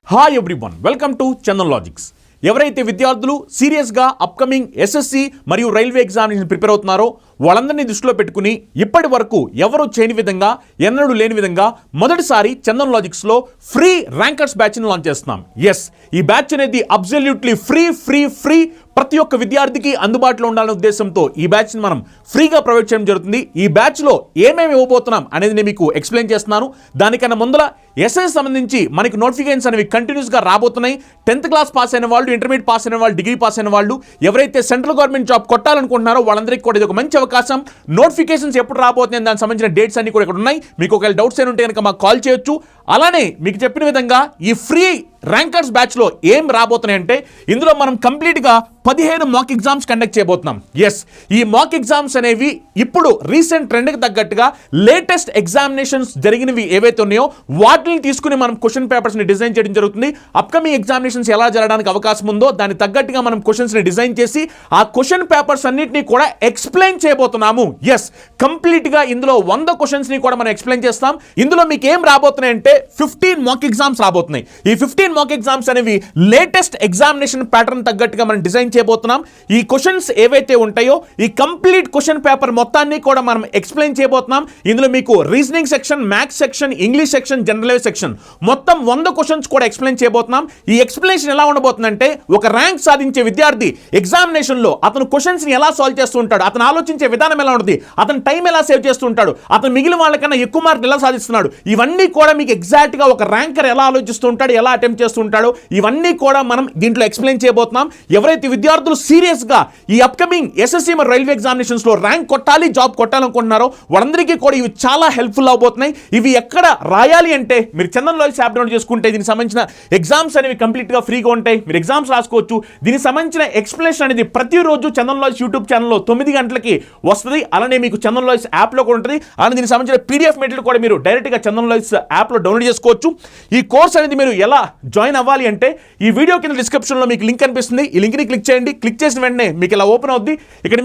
Hi everyone, welcome to Chandan logics. ఎవరైతే విద్యార్థులు సీరియస్గా అప్కమింగ్ ఎస్ఎస్సి మరియు రైల్వే ఎగ్జామినేషన్ ప్రిపేర్ అవుతున్నారో వాళ్ళందరినీ దృష్టిలో పెట్టుకుని ఇప్పటి వరకు ఎవరు చేయని విధంగా ఎన్నడూ లేని విధంగా మొదటిసారి చందన్ లాజిక్స్లో ఫ్రీ ర్యాంకర్స్ బ్యాచ్ని లాంచ్ చేస్తున్నాం. ఎస్, ఈ బ్యాచ్ అనేది అబ్సల్యూట్లీ ఫ్రీ ప్రతి ఒక్క విద్యార్థికి అందుబాటులో ఉండాలనే ఉద్దేశంతో ఈ బ్యాచ్ని మనం ఫ్రీగా ప్రొవైడ్ చేయడం జరుగుతుంది. ఈ బ్యాచ్లో ఏమేమి ఇవ్వబోతున్నాం అనేది నేను మీకు ఎక్స్ప్లెయిన్ చేస్తున్నాను. దానికన్నా ముందర ఎస్ఎస్ సంబంధించి మనకి నోటిఫికేషన్స్ అనేవి కంటిన్యూస్గా రాబోతున్నాయి. 10th క్లాస్ పాస్ అయిన వాళ్ళు, ఇంటర్మీడియట్ పాస్ అయిన వాళ్ళు, డిగ్రీ పాస్ అయిన వాళ్ళు, ఎవరైతే సెంట్రల్ గవర్నమెంట్ జాబ్ కొట్టాలనుకుంటున్నారో వాళ్ళందరికీ కూడా ఇది ఒక మంచి అవకాశం. నోటిఫికేషన్స్ ఎప్పుడు రాబోతున్నాయి దానికి సంబంధించిన డేట్స్ అన్ని కూడా ఇక్కడ ఉన్నాయి. మీకు ఒకవేళ డౌట్స్ ఏమి ఉంటే కనుక మాకు కాల్ చేయొచ్చు. అలానే మీకు చెప్పిన విధంగా ఈ ఫ్రీ ర్యాంకర్స్ బ్యాచ్లో ఏం రాబోతున్నాయి అంటే ఇందులో మనం కంప్లీట్గా 15 మాక్ ఎగ్జామ్స్ కండక్ట్ చేయబోతున్నాం. ఎస్, ఈ మాక్ ఎగ్జామ్స్ అనేవి ఇప్పుడు రీసెంట్ ట్రెండ్కి తగ్గట్టుగా లేటెస్ట్ ఎగ్జామినేషన్స్ జరిగినవి ఏవైతే ఉన్నాయో వాటిని తీసుకుని మనం క్వశ్చన్ పేపర్స్ని డిజైన్ చేయడం జరుగుతుంది. అప్కమింగ్ ఎగ్జామినేషన్స్ ఎలా జరగడానికి అవకాశం ఉందో దానికి తగ్గట్టుగా మనం క్వశ్చన్స్ని డిజైన్ చేసి ఆ క్వశ్చన్ పేపర్స్ అన్నింటినీ కూడా ఎక్స్ప్లెయిన్ చేయబోతున్నాము. ఎస్, కంప్లీట్గా ఇందులో 100 క్వశ్చన్స్ని కూడా మనం ఎక్స్ప్లెయిన్ చేస్తాం. ఇందులో మీకు ఏం రాబోతున్నాయి అంటే 15 మాక్ ఎగ్జామ్స్ రాబోతున్నాయి. ఈ 15 మాక్ ఎగ్జామ్స్ అనేవి లేటెస్ట్ ఎగ్జామినేషన్ ప్యాటర్న్ తగ్గట్టుగా మనం డిజైన్ చేయబోతున్నాం. ఈ క్వశ్చన్స్ ఏవైతే ఉంటాయో ఈ కంప్లీట్ క్వశ్చన్ పేపర్ మొత్తాన్ని కూడా మనం ఎక్స్ప్లెయిన్ చేయబోతున్నాం. ఇందులో మీకు reasoning section, maths section, English section, general section మొత్తం 100 క్వశ్చన్స్ కూడా ఎక్స్ప్లెయిన్ చేయబోతున్నాం. ఈ ఎక్స్ప్లెనేషన్ ఎలా ఉండబోతుందంటే ఒక ర్యాంక్ సాధించే విద్యార్థి ఎగ్జామినేషన్లో అతను క్వశ్చన్స్ని ఎలా సాల్వ్ చేస్తూ ఉంటాడు, అతను ఆలోచించే విధానం ఎలా ఉంటుంది, అతను టైం ఎలా సేవ్ చేస్తూ ఉంటాడు, అతను మిగిలిన వాళ్ళకన్నా ఎక్కువ మార్కులు ఎలా సాధిస్తున్నాడు, ఇవన్నీ కూడా మీకు ఎగ్జాక్ట్గా ఒక ర్యాంకర్ ఎలా ఆలోచిస్తూ ఉంటాడు, ఎలా అటెంప్ట్ చేస్తూ ఉంటాడు, ఇవన్నీ కూడా మనం దీంట్లో ఎక్స్ప్లెయిన్ చేయబోతున్నాం. ఎవరైతే విద్యార్థులు సీరియస్గా ఈ అప్కమింగ్ ఎస్ఎస్సి మరియు రైల్వే ఎగ్జామినేషన్స్లో ర్యాంక్ కొట్టాలి, జాబ్ కొట్టాలనుకుంటున్నారో వాళ్ళందరికీ కూడా ఇవి చాలా హెల్ప్ఫుల్ అవబోతున్నాయి. ఇవి ఎక్కడ రాయాలి అంటే మీరు చందన్ లాజిక్స్ యాప్ డౌన్లోడ్ చేసుకుంటే దీనికి సంబంధించిన ఎగ్జామ్స్ అనేవి కంప్లీట్గా ఫ్రీగా ఉంటాయి. మీరు ఎగ్జామ్స్ రాసుకోవచ్చు. దీనికి సంబంధించిన ఎక్స్ప్లెనేషన్ అనేది ప్రతిరోజు చందన్ లాజిక్స్ యూట్యూబ్ ఛానల్లో 9 గంటలకి వస్తుంది. అలానే మీకు చందన్ లాజిక్స్ యాప్లో కూడా ఉంటుంది. అలానే దీనికి సంబంధించిన పీడిఎఫ్ మెటీరియల్ కూడా మీరు డైరెక్ట్గా చందన్ లాజిక్స్ యాప్లో డౌన్లోడ్ చేసుకోవచ్చు. ఈ కోర్స్ అనేది మీరు ఎలా జాయిన్ అవ్వాలి అంటే ఈ వీడియో కింద డిస్క్రిప్షన్లో మీకు లింక్ కనిపిస్తుంది. ఈ లింక్ని క్లిక్ చేయండి. క్లిక్ చేసిన వెంటనే మీకు ఇలా ఓపెన్ అవుద్ది.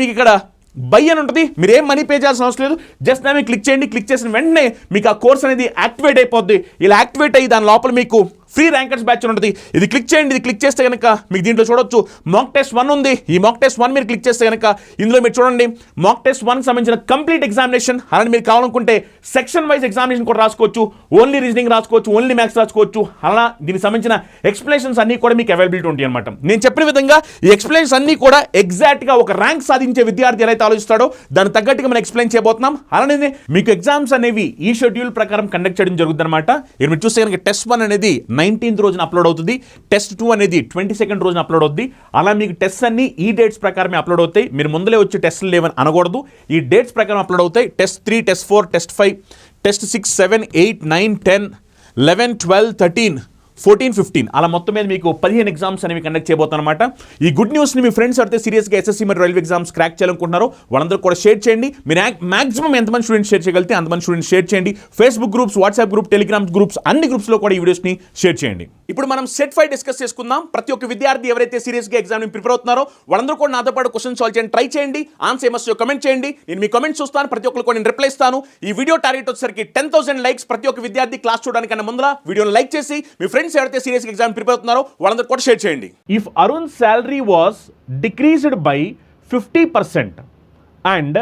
మీకు ఇక్కడ బై అని ఉంటుంది. మీరు ఏం మనీ పే చేయాల్సిన అవసరం లేదు. జస్ట్ దాన్ని క్లిక్ చేయండి. క్లిక్ చేసిన వెంటనే మీకు ఆ కోర్స్ అనేది యాక్టివేట్ అయిపోద్ది. ఇలా యాక్టివేట్ అయ్యి దాని లోపల మీకు ఫ్రీ ర్యాంకర్స్ బ్యాచ్ ఉంటుంది. ఇది క్లిక్ చేయండి. ఇది క్లిక్ చేస్తే కనుక మీకు దీంట్లో చూడొచ్చు మాక్ టెస్ట్ 1 ఉంది. ఈ మాక్ టెస్ట్ 1 మీరు క్లిక్ చేస్తే కనుక ఇందులో మీరు చూడండి మాక్ టెస్ట్ 1 సంబంధించిన కంప్లీట్ ఎగ్జామినేషన్. అలానే మీరు కావాలనుకుంటే సెక్షన్ వైజ్ ఎగ్జామినేషన్ కూడా రాసుకోవచ్చు. ఓన్లీ రీజనింగ్ రాసుకోవచ్చు, ఓన్లీ మ్యాథ్స్ రాసుకోవచ్చు. అలా దీనికి సంబంధించిన ఎక్స్ప్లెనేషన్స్ అన్నీ కూడా మీకు అవైలబిలిటీ ఉంటాయి అనమాట. నేను చెప్పిన విధంగా ఈ ఎక్స్ప్లెనేషన్స్ అన్నీ కూడా ఎగ్జాక్ట్గా ఒక ర్యాంక్ సాధించే విద్యార్థి ఎలా ఆలోచిస్తాడో దాని తగ్గట్టుగా మనం ఎక్స్ప్లెయిన్ చేయబోతున్నాం. అలానే మీకు ఎగ్జామ్స్ అనేవి ఈ షెడ్యూల్ ప్రకారం కండక్ట్ చేయడం జరుగుతుంది అనమాట. మీరు చూస్తే కనుక టెస్ట్ 1 అనేది 19th రోజున అప్లోడ్ అవుతుంది. టెస్ట్ 2 అనేది 22nd రోజున అప్లోడ్ అవుతుంది. అలా మీకు టెస్ట్ అన్ని ఈ డేట్స్ ప్రకారమే అప్లోడ్ అవుతాయి. మీరు ముందులే వచ్చి టెస్ట్లు లేవని అనకూడదు. ఈ డేట్స్ ప్రకారం అప్లోడ్ అవుతాయి. టెస్ట్ 3, టెస్ట్ 4, టెస్ట్ 5, టెస్ట్ 6, 7, 8, 9, 10, 11, 12, 13, 14, 15 అలా మొత్తం మీద మీకు 15 ఎగ్జామ్స్ అనేవి కండక్ట్ చేయబోతున్నమాట. ఈ గుడ్ న్యూస్ని మీ ఫ్రెండ్స్ అయితే సీరియస్గా ఎస్ఎస్సి మరియు రైల్వే ఎగ్జామ్స్ క్రాక్ చేయాలనుకుంటున్నారో వాళ్ళందరూ కూడా షేర్ చేయండి. మీరు మాక్సిమం ఎంతమంది స్టూడెంట్స్ షేర్ చేయగలిగితే అంతమంది స్టూడెంట్స్ షేర్ చేయండి. Facebook groups, WhatsApp group, Telegram groups అన్ని గ్రూప్స్లో కూడా ఈ వీడియోస్ని షేర్ చేయండి. ఇప్పుడు మనం సెట్ 5 డిస్కస్ చేసుకుందాం. ప్రతి ఒక్క విద్యార్థి ఎవరైతే సీరియస్గా ఎగ్జామ్ ప్రిపేర్ అవుతున్నారో వాళ్ళందరూ కూడా నాతో పాటు క్వశ్చన్ సాల్వ్ చేయండి, ట్రై చేయండి. ఆన్సర్ ఏమొస్తాయో కమెంట్ చేయండి. నేను మీ కమెంట్స్ చూస్తాను. ప్రతి ఒక్కరు కూడా నేను రిప్లై ఇస్తాను. ఈ వీడియో టార్గెట్ వచ్చేసరికి 10,000 లైక్స్. ప్రతి ఒక్క విద్యార్థి క్లాస్ చూడడానికన్నా ముందర వీడియోని లైక్ చేసి మీ ఫ్రెండ్స్ ఎవరైతే సీరియస్గా ఎగ్జామ్ ప్రిపేర్ అవుతున్నారో వాళ్ళందరూ కూడా షేర్ చేయండి. If Arun salary was decreased by 50% and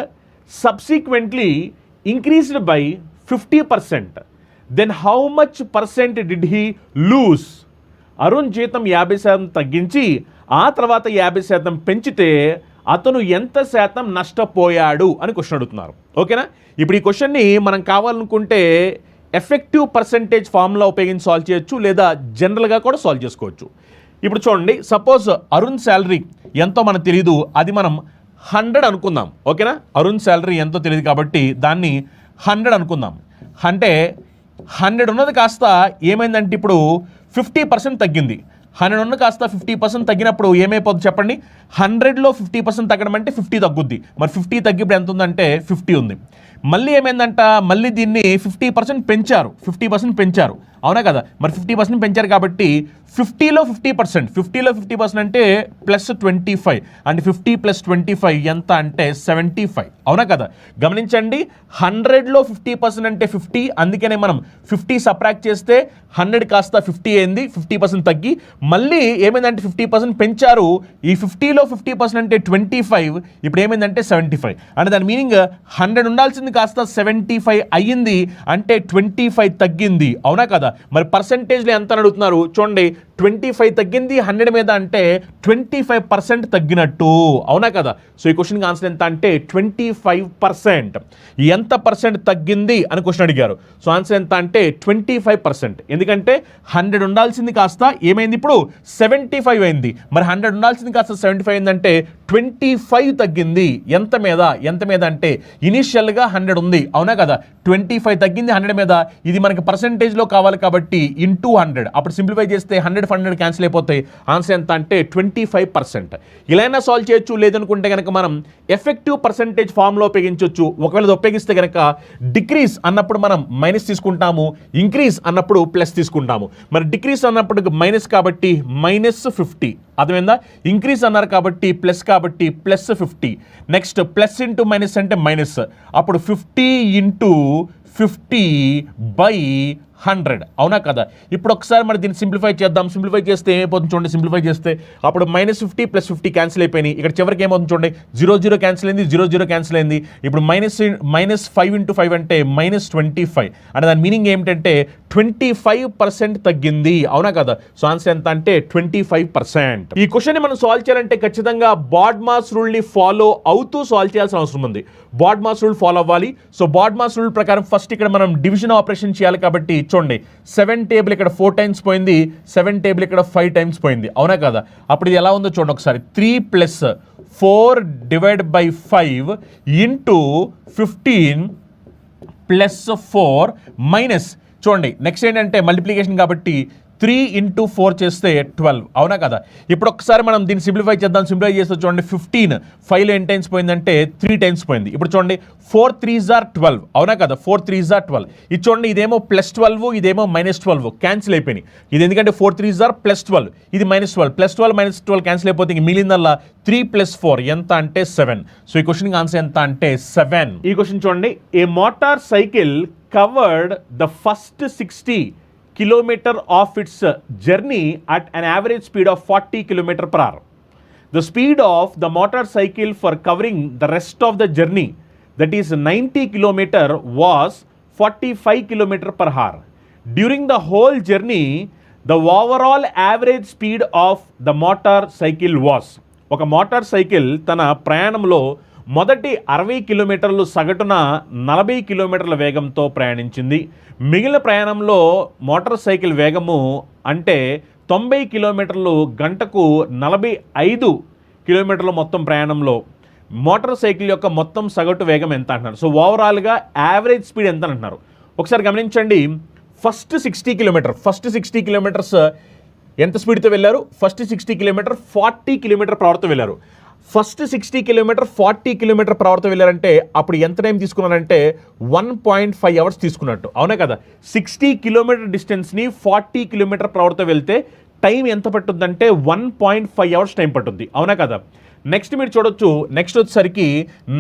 subsequently increased by 50%, then how much percent did he lose? Arun జీతం 50% తగ్గించి ఆ తర్వాత 50% పెంచితే అతను ఎంత శాతం నష్టపోయాడు అని క్వశ్చన్ అడుగుతున్నారు. ఓకేనా? ఇప్పుడు ఈ క్వశ్చన్ని మనం కావాలనుకుంటే ఎఫెక్టివ్ పర్సెంటేజ్ ఫార్ములా ఉపయోగించి సాల్వ్ చేయొచ్చు, లేదా జనరల్గా కూడా సాల్వ్ చేసుకోవచ్చు. ఇప్పుడు చూడండి, సపోజ్ అరుణ్ శాలరీ ఎంతో మనకు తెలియదు, అది మనం 100 అనుకుందాం. ఓకేనా? అరుణ్ శాలరీ ఎంతో తెలియదు కాబట్టి దాన్ని 100 అనుకుందాం. అంటే 100 ఉన్నది కాస్త ఏమైందంటే ఇప్పుడు 50% తగ్గింది. 100 ఉన్న కాస్త 50% తగ్గినప్పుడు ఏమైపోతుంది చెప్పండి? 100లో 50% తగ్గడం అంటే 50 తగ్గుద్ది. మరి 50 తగ్గిప్పుడు ఎంత ఉందంటే 50 ఉంది. మళ్ళీ ఏమైందంట, మళ్ళీ దీన్ని 50% పెంచారు. 50% పెంచారు. అవునా కదా? మరి 50% పెంచారు కాబట్టి 50లో 50% అంటే ప్లస్ 25 అంటే 50 + 25 ఎంత అంటే 75, అవునా కదా? గమనించండి, 100లో 50% అంటే 50, అందుకనే మనం 50 సబ్ట్రాక్ట్ చేస్తే 100 కాస్త 50 అయింది, 50% తగ్గి మళ్ళీ ఏమైందంటే 50% పెంచారు. ఈ 50లో 50% అంటే 25, ఇప్పుడు ఏమైందంటే 75 అంటే దాని మీనింగ్ 100 ఉండాల్సింది కాస్త 75 అయ్యింది, అంటే 25 తగ్గింది, అవునా కదా? మరి పర్సంటేజ్లో ఎంత అని అడుగుతున్నారు చూడండి, 25 తగ్గింది 100 మీద అంటే 25% తగ్గినట్టు, అవునా కదా? సో ఈ క్వశ్చన్కి ఆన్సర్ ఎంత అంటే 25%. ఎంత పర్సెంట్ తగ్గింది అని క్వశ్చన్ అడిగారు. సో ఆన్సర్ ఎంత అంటే 25%. ఎందుకంటే 100 ఉండాల్సింది కాస్త ఏమైంది, ఇప్పుడు 75 అయింది. మరి 100 ఉండాల్సింది కాస్త 75 అయిందంటే 25 తగ్గింది. ఎంత మీద అంటే ఇనిషియల్గా 100 ఉంది, అవునా కదా? 25 తగ్గింది 100 మీద. ఇది మనకి పర్సెంటేజ్లో కావాలి కాబట్టి ఇంటూ 100. అప్పుడు సింప్లిఫై చేస్తే 100 క్యాన్సిల్ అయిపోతాయి. ఆన్సర్ ఎంత అంటే 25%. ఇలా అయినా సాల్వ్ చేయొచ్చు, లేదనుకుంటే కనుక మనం ఎఫెక్టివ్ పర్సెంటేజ్ ఫామ్లో ఉపయోగించవచ్చు. ఒకవేళ ఉపయోగిస్తే కనుక డిక్రీస్ అన్నప్పుడు మనం మైనస్ తీసుకుంటాము, ఇంక్రీజ్ అన్నప్పుడు ప్లస్ తీసుకుంటాము. మరి డిక్రీస్ అన్నప్పుడు మైనస్ కాబట్టి -50, అర్థమైందా? ఇంక్రీజ్ అన్నారు కాబట్టి plus +50. Next plus into minus అంటే మైనస్, అప్పుడు 50 × 50/100, అవునా కదా? ఇప్పుడు ఒకసారి మరి దీన్ని సింప్లిఫై చేద్దాం. సింప్లిఫై చేస్తే ఏమైపోతుంది చూడండి, సింప్లిఫై చేస్తే అప్పుడు -50 + 50 క్యాన్సిల్ అయిపోయినాయి. ఇక్కడ చివరికి ఏమవుతుంది చూడండి, 0 క్యాన్సిల్ అయింది, 0 క్యాన్సిల్ అయింది. ఇప్పుడు -5 × 5 అంటే -25 అంటే దాని మీనింగ్ ఏమిటంటే 25% తగ్గింది, అవునా కదా? సో ఆన్సర్ ఎంత అంటే 25%. ఈ క్వశ్చన్ని మనం సాల్వ్ చేయాలంటే ఖచ్చితంగా బాడ్మాస్ రూల్ని ఫాలో అవుతూ సాల్వ్ చేయాల్సిన అవసరం ఉంది. బాడ్మాస్ రూల్ ఫాలో అవ్వాలి. సో బాడ్మాస్ రూల్ ప్రకారం ఫస్ట్ ఇక్కడ మనం డివిజన్ ఆపరేషన్ చేయాలి కాబట్టి చూడండి, 7 టేబుల్ ఇక్కడ 4 టైమ్స్ పోయింది, 7 టేబుల్ ఇక్కడ 5 టైమ్స్ పోయింది, అవునా కదా? అప్పుడు ఇది ఎలా ఉందో చూడండి ఒకసారి, 3 + 4 / 5 × 15 + 4 మైనస్, చూడండి నెక్స్ట్ ఏంటంటే మల్టిప్లికేషన్ కాబట్టి 3 × 4 చేస్తే 12, అవునా కదా? ఇప్పుడు ఒకసారి మనం దీన్ని సింప్లిఫై చేద్దాం. సింప్లిఫై చేస్తే చూడండి, 15 5లో ఎన్ని టైమ్స్ పోయిందంటే 3 టైమ్స్ పోయింది. ఇప్పుడు చూడండి 4 3s are 12, అవునా కదా? 4 3s are 12. ఇది చూడండి, ఇదేమో +12, ఇదేమో -12 క్యాన్సిల్ అయిపోయినాయి. ఇది ఎందుకంటే 4 3s are +12, ఇది -12, +12 -12 క్యాన్సిల్ అయిపోతే ఇంక మిగిలిందల్లా 3 + 4 ఎంత అంటే 7. సో ఈ క్వశ్చన్కి ఆన్సర్ ఎంత అంటే 7. ఈ క్వశ్చన్ చూడండి, a motorcycle covered the first 60 km of its journey at an average speed of 40 km/h. The speed of the motorcycle for covering the rest of the journey, that is 90 km, was 45 km/h. During the whole journey, the overall average speed of the motorcycle was. ఒక motor cycle తన ప్రయాణంలో మొదటి 60 కిలోమీటర్లు సగటున 40 కిలోమీటర్ల వేగంతో ప్రయాణించింది. మిగిలిన ప్రయాణంలో మోటార్ సైకిల్ వేగము అంటే 90 కిలోమీటర్లు గంటకు 45 కిలోమీటర్ల మొత్తం ప్రయాణంలో మోటార్ సైకిల్ యొక్క మొత్తం సగటు వేగం ఎంత అంటున్నారు. సో ఓవరాల్గా యావరేజ్ స్పీడ్ ఎంత అంటున్నారు. ఒకసారి గమనించండి, ఫస్ట్ 60 కిలోమీటర్స్ ఎంత స్పీడ్తో వెళ్ళారు? ఫస్ట్ 60 కిలోమీటర్ 40 km/hతో వెళ్ళారు. ఫస్ట్ 60 km 40 km/hతో వెళ్ళారంటే అప్పుడు ఎంత టైం తీసుకున్నారంటే 1.5 అవర్స్ తీసుకున్నట్టు, అవునా కదా? 60 km డిస్టెన్స్ని 40 km/hతో వెళ్తే టైం ఎంత పట్టుద్దంటే 1.5 అవర్స్ టైం పట్టుద్ది, అవునా కదా? నెక్స్ట్ మీరు చూడొచ్చు, నెక్స్ట్ వచ్చేసరికి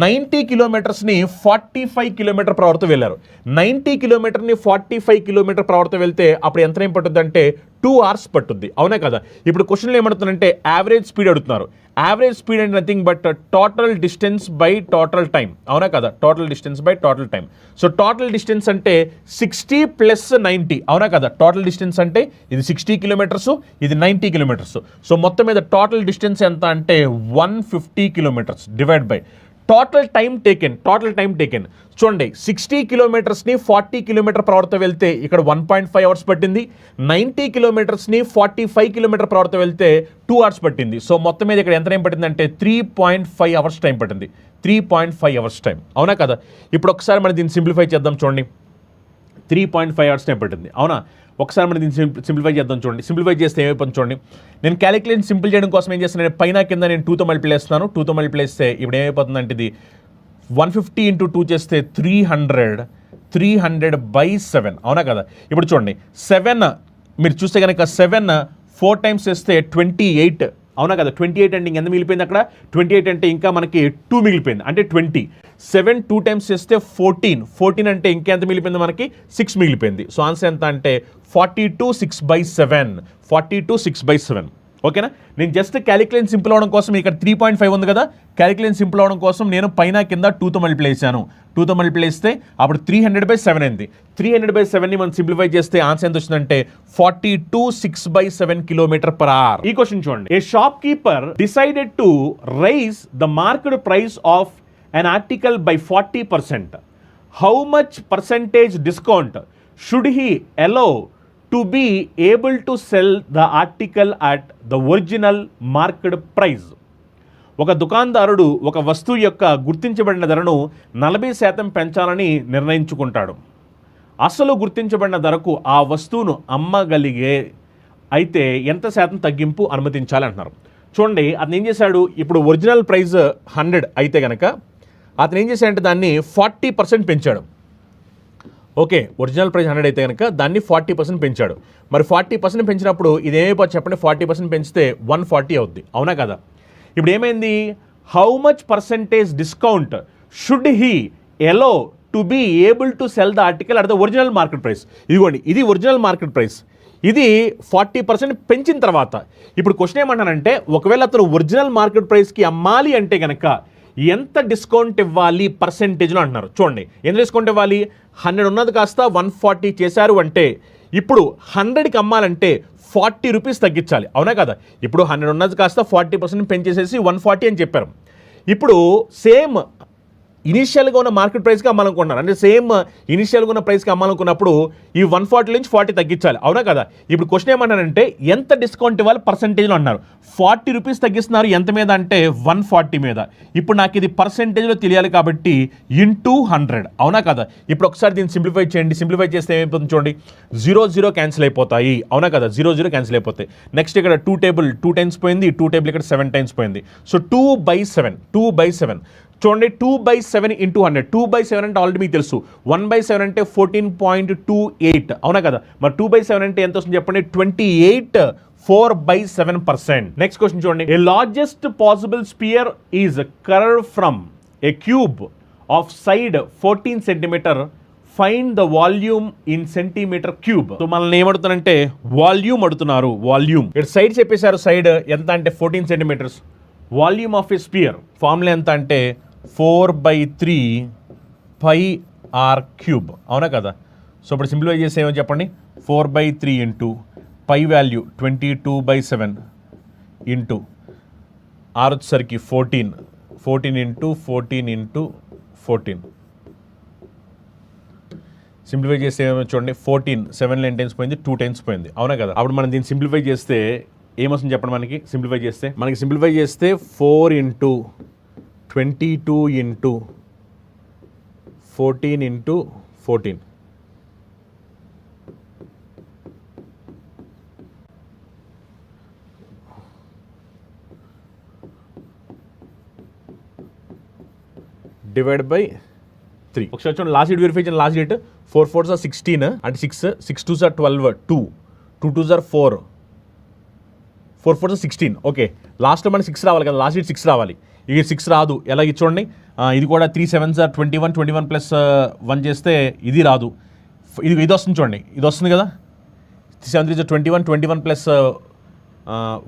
90 కిలోమీటర్స్ని 45 km/hతో వెళ్ళారు. 90 కిలోమీటర్ని 45 km/hతో వెళ్తే అప్పుడు ఎంత టైం పట్టుద్ది అంటే 2 hours పట్టుద్ది, అవునా కదా? ఇప్పుడు క్వశ్చన్లో ఏమడుతున్నారంటే యావరేజ్ స్పీడ్ అడుగుతున్నారు. యావరేజ్ స్పీడ్ అంటే nothing but total distance by total time, అవునా కదా? Total distance by total time. So total distance అంటే 60 + 90, అవునా కదా? టోటల్ డిస్టెన్స్ అంటే ఇది 60 కిలోమీటర్స్, ఇది 90 కిలోమీటర్స్. సో మొత్తం మీద టోటల్ డిస్టెన్స్ ఎంత అంటే 150 kilometres divide by total time taken. చూడండి, 60 కిలోమీటర్స్ని 40 km/hతో వెళ్తే ఇక్కడ 1.5 అవర్స్ పట్టింది. 90 కిలోమీటర్స్ని 45 km/hతో వెళ్తే 2 hours పట్టింది. సో మొత్తం మీద ఇక్కడ ఎంత టైం పట్టింది అంటే 3.5 అవర్స్ టైం పట్టింది. 3.5 అవర్స్ టైం, అవునా కదా? ఇప్పుడు ఒకసారి మనం దీన్ని సింప్లిఫై చేద్దాం. చూడండి, 3.5 అవర్స్ టైం పట్టింది, అవునా? ఒకసారి మనం దీన్ని సింప్లిఫై చేద్దాం. చూడండి, సింప్లిఫై చేస్తే ఏమైపోతుంది చూడండి. నేను క్యాలిక్యులేషన్ సింపుల్ చేయడం కోసం ఏం చేస్తాను, పైన కింద నేను 2తో మల్టిప్లై చేస్తున్నాను. 2తో మల్టిప్లై చేస్తే ఇప్పుడు ఏమైపోతుంది అంటే ఇది 150 × 2 చేస్తే 300 300/7 అవునా కదా. ఇప్పుడు చూడండి 7 మీరు చూస్తే కనుక 7 4 టైమ్స్ చేస్తే 28 అవునా కదా. 28 అంటే ఇంకెంత మిగిలిపోయింది అక్కడ, 28 అంటే ఇంకా మనకి 2 మిగిలిపోయింది అంటే 20. 7 2 టైమ్స్ చేస్తే 14 అంటే ఇంకెంత మిగిలిపోయింది మనకి 6 మిగిలిపోయింది. సో ఆన్సర్ ఎంత అంటే 42/6/7 42/6/7. ఓకేనా. నేను జస్ట్ క్యాలిక్యులేషన్ సింపుల్ అవడం కోసం ఇక్కడ 3.5 ఉంది కదా, క్యాలిక్యులేషన్ సింపుల్ అవడం కోసం నేను పైన కింద 2తో మల్టిప్లై చేశాను. 2తో మల్టిప్లై చేస్తే అప్పుడు 300/7 అయింది. 300/7ని మనం సింప్లిఫై చేస్తే ఆన్సర్ ఎంత వచ్చిందంటే 42/6/7 km/h. ఈ క్వశ్చన్ చూడండి. A shopkeeper decided to raise the market price of an article by 40%. How much percentage discount should he allow to be able to sell the article at the original market price? ఒక దుకాణదారుడు ఒక వస్తువు యొక్క గుర్తించబడిన ధరను 40% పెంచాలని నిర్ణయించుకుంటాడు. అసలు గుర్తించబడిన ధరకు ఆ వస్తువును అమ్మగలిగే అయితే ఎంత శాతం తగ్గింపు అనుమతించాలి అంటున్నారు. చూడండి అతను ఏం చేశాడు, ఇప్పుడు ఒరిజినల్ ప్రైస్ 100 అయితే కనుక అతను ఏం చేశాడంటే దాన్ని 40% పెంచాడు. ఓకే, ఒరిజినల్ ప్రైస్ 100 అయితే కనుక దాన్ని 40% పెంచాడు. మరి 40% పెంచినప్పుడు ఇదేమైపోతుంది చెప్పండి, 40% పెంచితే 140 అవుద్ది అవునా కదా. ఇప్పుడు ఏమైంది, how much percentage discount should he allow to be able to sell the article at the original market price. ఇదిగోండి ఇది ఒరిజినల్ మార్కెట్ ప్రైస్, ఇది 40% పెంచిన తర్వాత. ఇప్పుడు క్వశ్చన్ ఏమంటానంటే ఒకవేళ అతను ఒరిజినల్ మార్కెట్ ప్రైస్కి అమ్మాలి అంటే కనుక ఎంత డిస్కౌంట్ ఇవ్వాలి పర్సెంటేజ్లో అంటున్నారు. చూడండి ఎంత డిస్కౌంట్ ఇవ్వాలి, 100 ఉన్నది కాస్త 140 చేశారు అంటే ఇప్పుడు 100కి అమ్మాలంటే 40 రూపీస్ తగ్గించాలి అవునా కదా. ఇప్పుడు 100 ఉన్నది కాస్త 40% పెంచేసేసి 140 అని చెప్పారు. ఇప్పుడు సేమ్ ఇనిషియల్గా ఉన్న మార్కెట్ ప్రైస్కి అమ్మాలనుకుంటున్నారు, అంటే సేమ్ ఇనిషియల్గా ఉన్న ప్రైస్కి అమ్మాలనుకున్నప్పుడు ఈ 140 నుంచి 40 తగ్గించాలి అవునా కదా. ఇప్పుడు క్వశ్చన్ ఏమన్నారంటే ఎంత డిస్కౌంట్ ఇవ్వాలి పర్సెంటేజ్లో అన్నారు. 40 రూపీస్ తగ్గిస్తున్నారు ఎంత మీద అంటే 140 మీద. ఇప్పుడు నాకు ఇది పర్సెంటేజ్లో తెలియాలి కాబట్టి ఇంటూ 100 అవునా కదా. ఇప్పుడు ఒకసారి దీన్ని సింప్లిఫై చేయండి. సింప్లిఫై చేస్తే ఏమైపోతుంది చూడండి, 0 క్యాన్సిల్ అయిపోతాయి అవునా కదా, 0 క్యాన్సిల్ అయిపోతాయి. నెక్స్ట్ ఇక్కడ 2 టైమ్స్ పోయింది, 2 టేబుల్ ఇక్కడ 7 టైమ్స్ పోయింది. సో 2/7 చూడండి, 2/7 ఇంటూ 100. 2/7 అంటే ఆల్రెడీ మీకు తెలుసు, 1/7 అంటే 14.28 అవునా కదా. మరి 2/7 అంటే ఎంత వస్తుంది చెప్పండి, 28 4/7%. నెక్స్ట్ క్వశ్చన్ చూడండి. A largest possible sphere is curved from a cube of side 14 centimetre. Find the volume in centimetre cube. So మనల్ని ఏమడుతున్నారంటే వాల్యూమ్ అడుగుతున్నారు. వాల్యూమ్ ఇక్కడ సైడ్ చెప్పేశారు, సైడ్ ఎంత అంటే 14 centimetres. Volume of a sphere formula ఎంత అంటే 4/3 πr³ అవునా కదా. సో ఇప్పుడు సింప్లిఫై చేస్తే ఏమో చెప్పండి, 4/3 into pi value 22/7 into r వచ్చేసరికి 14 ఇంటూ 14 సింప్లిఫై చేస్తే ఏమో చూడండి, 14 7 9 టైమ్స్ పోయింది, 2 టైమ్స్ పోయింది అవునా కదా. అప్పుడు మనం దీన్ని సింప్లిఫై చేస్తే ఏమొస్తుంది చెప్పండి మనకి. సింప్లిఫై చేస్తే 4 into 22 into 14 into 14 divide by 3. ఒకసారి చూడండి లాస్ట్ డేట్ వెరిఫై చేయండి. లాస్ట్ డేట్ 4 4s are 16 అంటే 6 2s are 12 2 2s are 4 4 4s are 16. Okay, లాస్ట్లో మనకి 6 రావాలి కదా, లాస్ట్ డేట్ 6 రావాలి. ఇక 6 రాదు. ఎలాగ చూడండి, ఇది కూడా 3 7s are 21 21 ప్లస్ 1 చేస్తే ఇది రాదు. ఇది వస్తుంది చూడండి, ఇది వస్తుంది కదా, 7 3 21 21 ప్లస్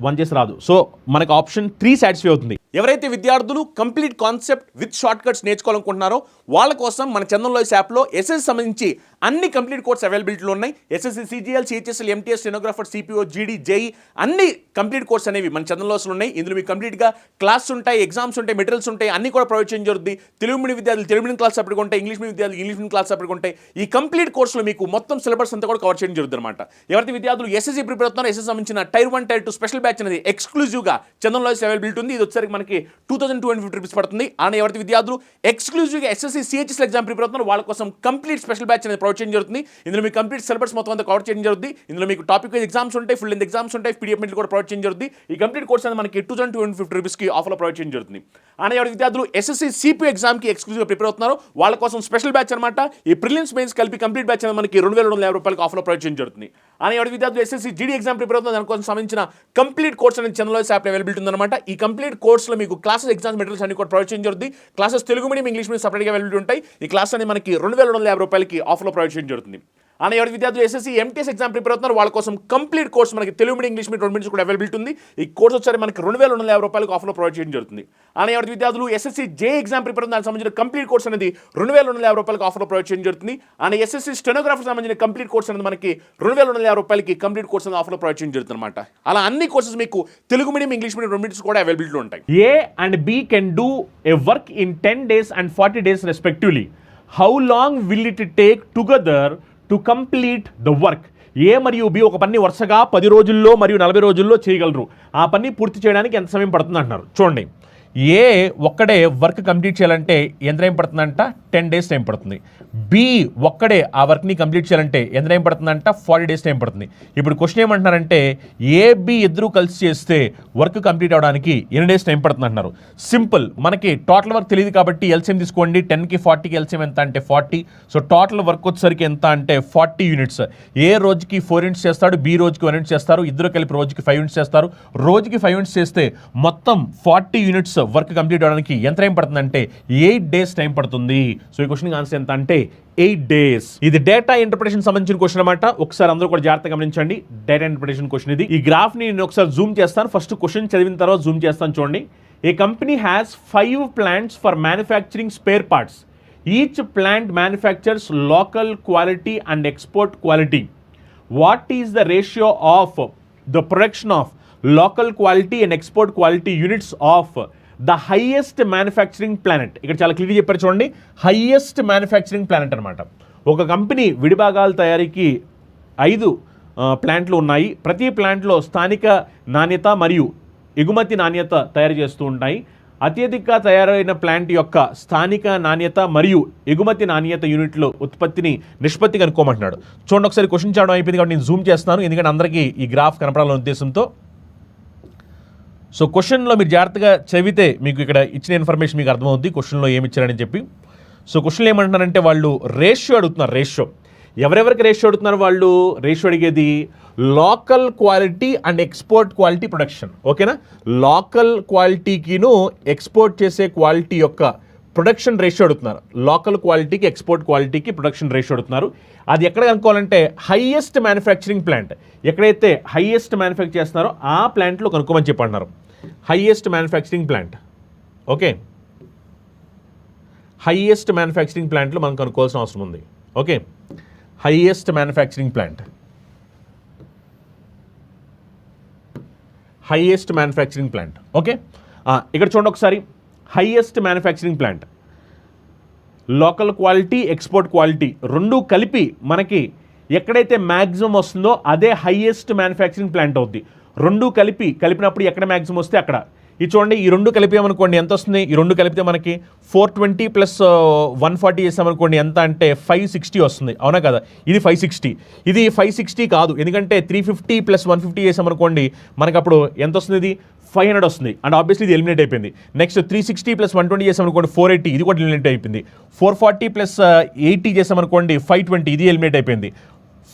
1 చేసి రాదు. సో మనకు ఆప్షన్ 3 సాటిస్ఫై అవుతుంది. ఎవరైతే విద్యార్థులు complete concept with shortcuts నేర్చుకోవాలనుకుంటున్నారో వాళ్ళ కోసం మన చందన్ లాయ్స్ యాప్లో ఎస్ఎస్సి సంబంధించి అన్ని కంప్లీట్ కోర్స్ అవైలబిలిటీలో ఉన్నాయి. SSC CGL, CHSL, MTS, stenographer, CPO, జీడీ, జేఈ అన్ని కంప్లీట్ కోర్స్ అనేవి మన చందన్ లాయ్స్లో ఉన్నాయి. ఇందులో మీకు కంప్లీట్గా క్లాస్ ఉంటాయి, ఎగ్జామ్స్ ఉంటాయి, మెటీరియల్స్ ఉంటాయి, అన్ని కూడా ప్రొవైడ్ చేయడం జరుగుతుంది. తెలుగు మీడియం విద్యార్థులు తెలుగు మీడియం క్లాస్ సపరేట్గా ఉంటాయి, ఇంగ్లీష్ మీడియం విద్యార్థులు ఇంగ్లీష్ మీడియం క్లాస్ సపరేట్గా ఉంటాయి. ఈ కంప్లీట్ కోర్సులో మీకు మొత్తం సిలబస్ అంతా కూడా కవర్ చేయడం జరుగుతుంది అనమాట. ఎవరైతే విద్యార్థులు ఎస్ఎస్సి ప్రిపేర్ అవుతున్నారో ఎస్ఎస్సి సంబంధించిన టైర్ 1 టైర్ 2 స్పెషల్ బ్యాచ్ అనేది ఎక్స్క్లూజివ్గా చందన్లాజిక్స్ అవైలబిలిటీ ఉంది. ఇది వచ్చేసరికి మనకి 2250 రూపీస్ పడుతుంది. అలానే ఎవరైతే విద్యార్థులు ఎక్స్క్లూజివ్గా ఎస్ఎస్సీ సిహెచ్ఎస్ ఎగ్జామ్ ప్రిపేర్ అవుతున్నారు వాళ్ళ కోసం కంప్లీట్ స్పెషల్ బ్యాచ్ అనేది ప్రొవైడ్ చేయడం జరుగుతుంది. ఇందులో మీకు కంప్లీట్ సిలబస్ మొత్తం అంతా కవర్ చేయడం జరుగుతుంది. ఇందులో మీకు టాపిక్ వైజ్ ఎగ్జామ్స్ ఉంటాయి, ఫుల్ లెంత్ ఎగ్జామ్స్ ఉంటాయి, పీడిఎఫ్ మెటీరియల్ కూడా ప్రొవైడ్ చేయడం జరుగుతుంది. ఈ కంప్లీట్ కోర్స్ అనేది మనకి 2250 రూపీస్కి ఆఫర్లో ప్రొవైడ్ చేయడం జరుగుతుంది. అలానే ఎవరైతే విద్యార్థులు ఎస్ఎస్సీ సిపి ఎగ్జామ్కి ఎక్స్క్లూజివ్గా ప్రిపేర్ అవుతున్నారు వాళ్ళ కోసం స్పెషల్ బ్యాచ్ అనమాట. ఈ ప్రిలిమ్స్ మెయిన్స్ కలిపి కంప్లీట్ బ్యాచ్ అనేది మనకి 2250 రూపాయలకి ఆఫర్లో ప్రొవైడ్ చేయడం జరుగుతుంది. అలానే ఎవరైతే విద్యార్థులు ఎస్ఎస్సీ జీడీ ఎగ్జామ్ ప్రిపేర్ అవుతున్నారు దానికోసం సంబంధించిన కంప్లీట్ కోర్స్ అనేది చందన్లాజిక్స్ యాప్ అవైలబిలిటీ ఉందన్నమాట. ఈ కంప్లీట్ కోర్సులో మీకు క్లాసెస్ ఎగ్జామ్స్ మెటీరియల్స్ అన్ని కూడా ప్రొవైడ్ చేయడం జరుగుతుంది. Classes Telugu medium English medium సపరేట్గా అవైలబిలిటీ ఉంటాయి. ఈ క్లాస్ అనేది మనకి 2250 రూపాయలకి ఆఫర్లో ప్రొవైడ్ చేయడం జరుగుతుంది. అలానే ఎవరి విద్యార్థులు ఎస్ఎస్సీ ఎంటీఎస్ ఎగ్జామ్ ప్రిపేర్ అవుతున్నారు వాళ్ళ కోసం కంప్లీట్ కోర్స్ మనకి Telugu medium English medium 2 medium కూడా అవైలబిలిటీ ఉంది. ఈ కోర్స్ వచ్చారు మనకి 2250 రూపాయలకు ఆఫర్లో ప్రొవైడ్ చేయడం జరుగుతుంది. అలానే ఎవరి విద్యార్థులు ఎస్ఎస్సీ జే ఎగ్జామ్ ప్రిపేర్ అవుతున్న దానికి సంబంధించిన కంప్లీట్ కోర్స్ అనేది 2250 రూపాయలకు ఆఫర్లో ప్రొవైడ్ చేయడం జరుగుతుంది. అలానే ఎస్ఎస్సీ స్టెనోగ్రాఫర్ సంబంధించిన కంప్లీట్ కోర్స్ అనేది మనకి 2250 రూపాయలకి కంప్లీట్ కోర్స్ అనేది ఆఫర్లో ప్రొవైడ్ చేయడం జరుగుతుంది అనమాట. అలా అన్ని కోర్సెస్ మీకు Telugu medium English medium 2 medium కూడా అవైలబిలిటీ ఉంటాయి. A and B can do a work in 10 days and 40 days respectively. How long will it take together to complete the work? ఏ మరియు బి ఒక పని వరుసగా 10 రోజుల్లో మరియు 40 రోజుల్లో చేయగలరు. ఆ పని పూర్తి చేయడానికి ఎంత సమయం పడుతుంది అంటున్నారు. చూడండి, ఏ ఒక్కడే వర్క్ కంప్లీట్ చేయాలంటే ఎంత టైం పడుతుందంట? 10 డేస్ టైం పడుతుంది. బి ఒక్కడే ఆ వర్క్ని కంప్లీట్ చేయాలంటే ఎంత టైం పడుతుందంట? 40 డేస్ టైం పడుతుంది. ఇప్పుడు క్వశ్చన్ ఏమంటున్నారంటే ఏ బి ఇద్దరు కలిసి చేస్తే వర్క్ కంప్లీట్ అవడానికి ఎన్ని డేస్ టైం పడుతుంది అంటున్నారు. సింపుల్, మనకి టోటల్ వర్క్ తెలియదు కాబట్టి ఎల్సిఎం తీసుకోండి. 10కి 40కి ఎల్సిఎం ఎంత అంటే 40. సో టోటల్ వర్క్ వచ్చేసరికి ఎంత అంటే 40 యూనిట్స్. ఏ రోజుకి 4 యూనిట్స్ చేస్తాడు, బి రోజుకి 1 యూనిట్ చేస్తారు, ఇద్దరు కలిపి రోజుకి 5 యూనిట్స్ చేస్తారు. రోజుకి 5 యూనిట్స్ చేస్తే మొత్తం 40 యూనిట్స్ వర్క్ కంప్లీట్ అవడానికి ఎంత టైం పడుతుందంటే 8 డేస్ టైం పడుతుంది. సో ఈ క్వశ్చన్ ఆన్సర్ ఎంత అంటే 8 డేస్. ఇది డేటా ఇంటర్ప్రిటేషన్ సంబంధించిన క్వశ్చన్ అనమాట. ఒకసారి అందరూ కూడా జాగ్రత్తగా గమనించండి. డేటా ఇంటర్ప్రిటేషన్ క్వశ్చన్ ఇది. ఈ గ్రాఫ్ ని నేను ఒకసారి జూమ్ చేస్తాను. ఫస్ట్ క్వశ్చన్ చదివిన తర్వాత జూమ్ చేస్తాను. చూడండి, a company has 5 plants for manufacturing spare parts. Each plant manufactures local quality and export quality. What is the ratio of the production of local quality and export quality units of the highest manufacturing planet? ఇక్కడ చాలా clear చెప్పారు చూడండి, highest manufacturing planet అనమాట. ఒక company విడిభాగాల తయారీకి 5 ప్లాంట్లు ఉన్నాయి. ప్రతి ప్లాంట్లో స్థానిక నాణ్యత మరియు ఎగుమతి నాణ్యత తయారు చేస్తూ ఉంటాయి. అత్యధిక తయారైన ప్లాంట్ యొక్క స్థానిక నాణ్యత మరియు ఎగుమతి నాణ్యత యూనిట్లో ఉత్పత్తిని నిష్పత్తి కనుక్కోమంటున్నాడు. చూడండి, ఒకసారి క్వశ్చన్ చేయడం అయిపోయింది కాబట్టి నేను జూమ్ చేస్తాను, ఎందుకంటే అందరికీ ఈ గ్రాఫ్ కనపడాలనే ఉద్దేశంతో. సో క్వశ్చన్లో మీరు జాగ్రత్తగా చదివితే మీకు ఇక్కడ ఇచ్చిన ఇన్ఫర్మేషన్ మీకు అర్థమవుద్ది క్వశ్చన్లో ఏమి ఇచ్చారని చెప్పి. సో క్వశ్చన్లో ఏమంటున్నారంటే వాళ్ళు రేషియో అడుగుతున్నారు. రేషియో ఎవరెవరికి రేషియో అడుగుతున్నారు? వాళ్ళు రేషియో అడిగేది local quality and export quality production. ఓకేనా? లోకల్ క్వాలిటీకిను ఎక్స్పోర్ట్ చేసే క్వాలిటీ యొక్క ప్రొడక్షన్ రేషియో అడుగుతున్నారు. లోకల్ క్వాలిటీకి ఎక్స్పోర్ట్ క్వాలిటీకి ప్రొడక్షన్ రేషియో అడుగుతున్నారు. అది ఎక్కడ కనుక్కోవాలంటే హైయెస్ట్ మ్యానుఫ్యాక్చరింగ్ ప్లాంట్, ఎక్కడైతే హైయెస్ట్ మ్యానుఫ్యాక్చర్ చేస్తున్నారో ఆ ప్లాంట్లో కనుక్కోమని చెప్పంటున్నారు. Highest manufacturing plant. Okay, highest manufacturing ప్లాంట్లో మనం కనుక్కోవాల్సిన అవసరం ఉంది. Okay, highest manufacturing plant, highest manufacturing plant. Okay, ఇక్కడ చూడండి ఒకసారి, highest manufacturing plant, local quality export quality రెండు కలిపి మనకి ఎక్కడైతే మ్యాక్సిమం వస్తుందో అదే హైయెస్ట్ మ్యానుఫ్యాక్చరింగ్ ప్లాంట్ అవుద్ది. రెండు కలిపినప్పుడు ఎక్కడ మ్యాక్సిమం వస్తే అక్కడ. ఇది చూడండి, ఈ రెండు కలిపామనుకోండి ఎంత వస్తుంది? ఈ రెండు కలిపితే మనకి 420 ప్లస్ 140 చేసామనుకోండి ఎంత అంటే 560 వస్తుంది. అవునా కదా? ఇది 560, ఇది 560 కాదు, ఎందుకంటే 350 ప్లస్ 150 చేసామనుకోండి మనకు అప్పుడు ఎంత వస్తుంది? ఇది 500 వస్తుంది. అండ్ ఆబ్వియస్లీ ఇది ఎలిమినేట్ అయిపోయింది. నెక్స్ట్ 360 ప్లస్ 120 చేసామనుకోండి 480, ఇది కూడా ఎలిమినేట్ అయిపోయింది. 440 ప్లస్ 80 చేసామనుకోండి 520, ఇది ఎలిమినేట్ అయిపోయింది.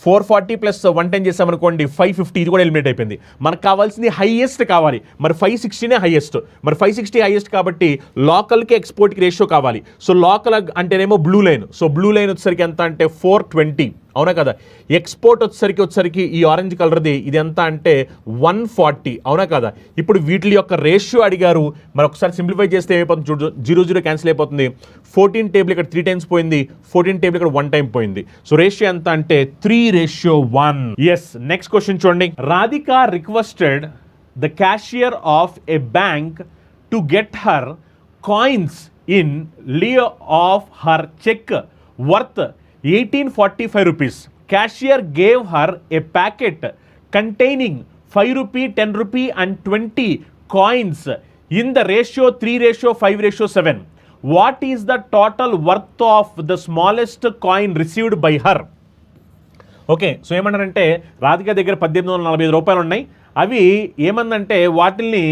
440 ప్లస్ 110 చేసామనుకోండి 550, ఇది కూడా ఎలిమినేట్ అయిపోయింది. మనకు కావాల్సింది హైయెస్ట్ కావాలి, మరి 560నే హైయెస్ట్. మరి 560 హైయెస్ట్ కాబట్టి లోకల్కి ఎక్స్పోర్ట్కి రేషియో కావాలి. సో లోకల్ అంటేనేమో blue line. So blue line వచ్చేసరికి ఎంత అంటే 420. అవునా కదా? ఎక్స్పోర్ట్ వచ్చేసరికి ఈ ఆరెంజ్ కలర్ది ఇది ఎంత అంటే 140. అవునా కదా? ఇప్పుడు వీటి యొక్క రేషియో అడిగారు. మరి ఒకసారి సింప్లిఫై చేస్తే ఏమైపోతుంది? 0 క్యాన్సిల్ అయిపోతుంది. 14 టేబుల్ ఇక్కడ 3 టైమ్స్ పోయింది, 14 టేబుల్ ఇక్కడ 1 టైం పోయింది. సో రేషియో ఎంత అంటే 3:1. ఎస్, నెక్స్ట్ క్వశ్చన్ చూడండి. Radhika requested the cashier of A bank to get her coins in lieu of her check worth 1845 rupees. Cashier gave her a packet containing 5 rupee, 10 rupee and 20 coins in the ratio 3:5:7. What is the total worth of the smallest coin received by her? Okay, so ఏమన్నారంటే రాధిక దగ్గర 1845 రూపాయలు ఉన్నాయి. అవి ఏమందంటే వాటిల్ని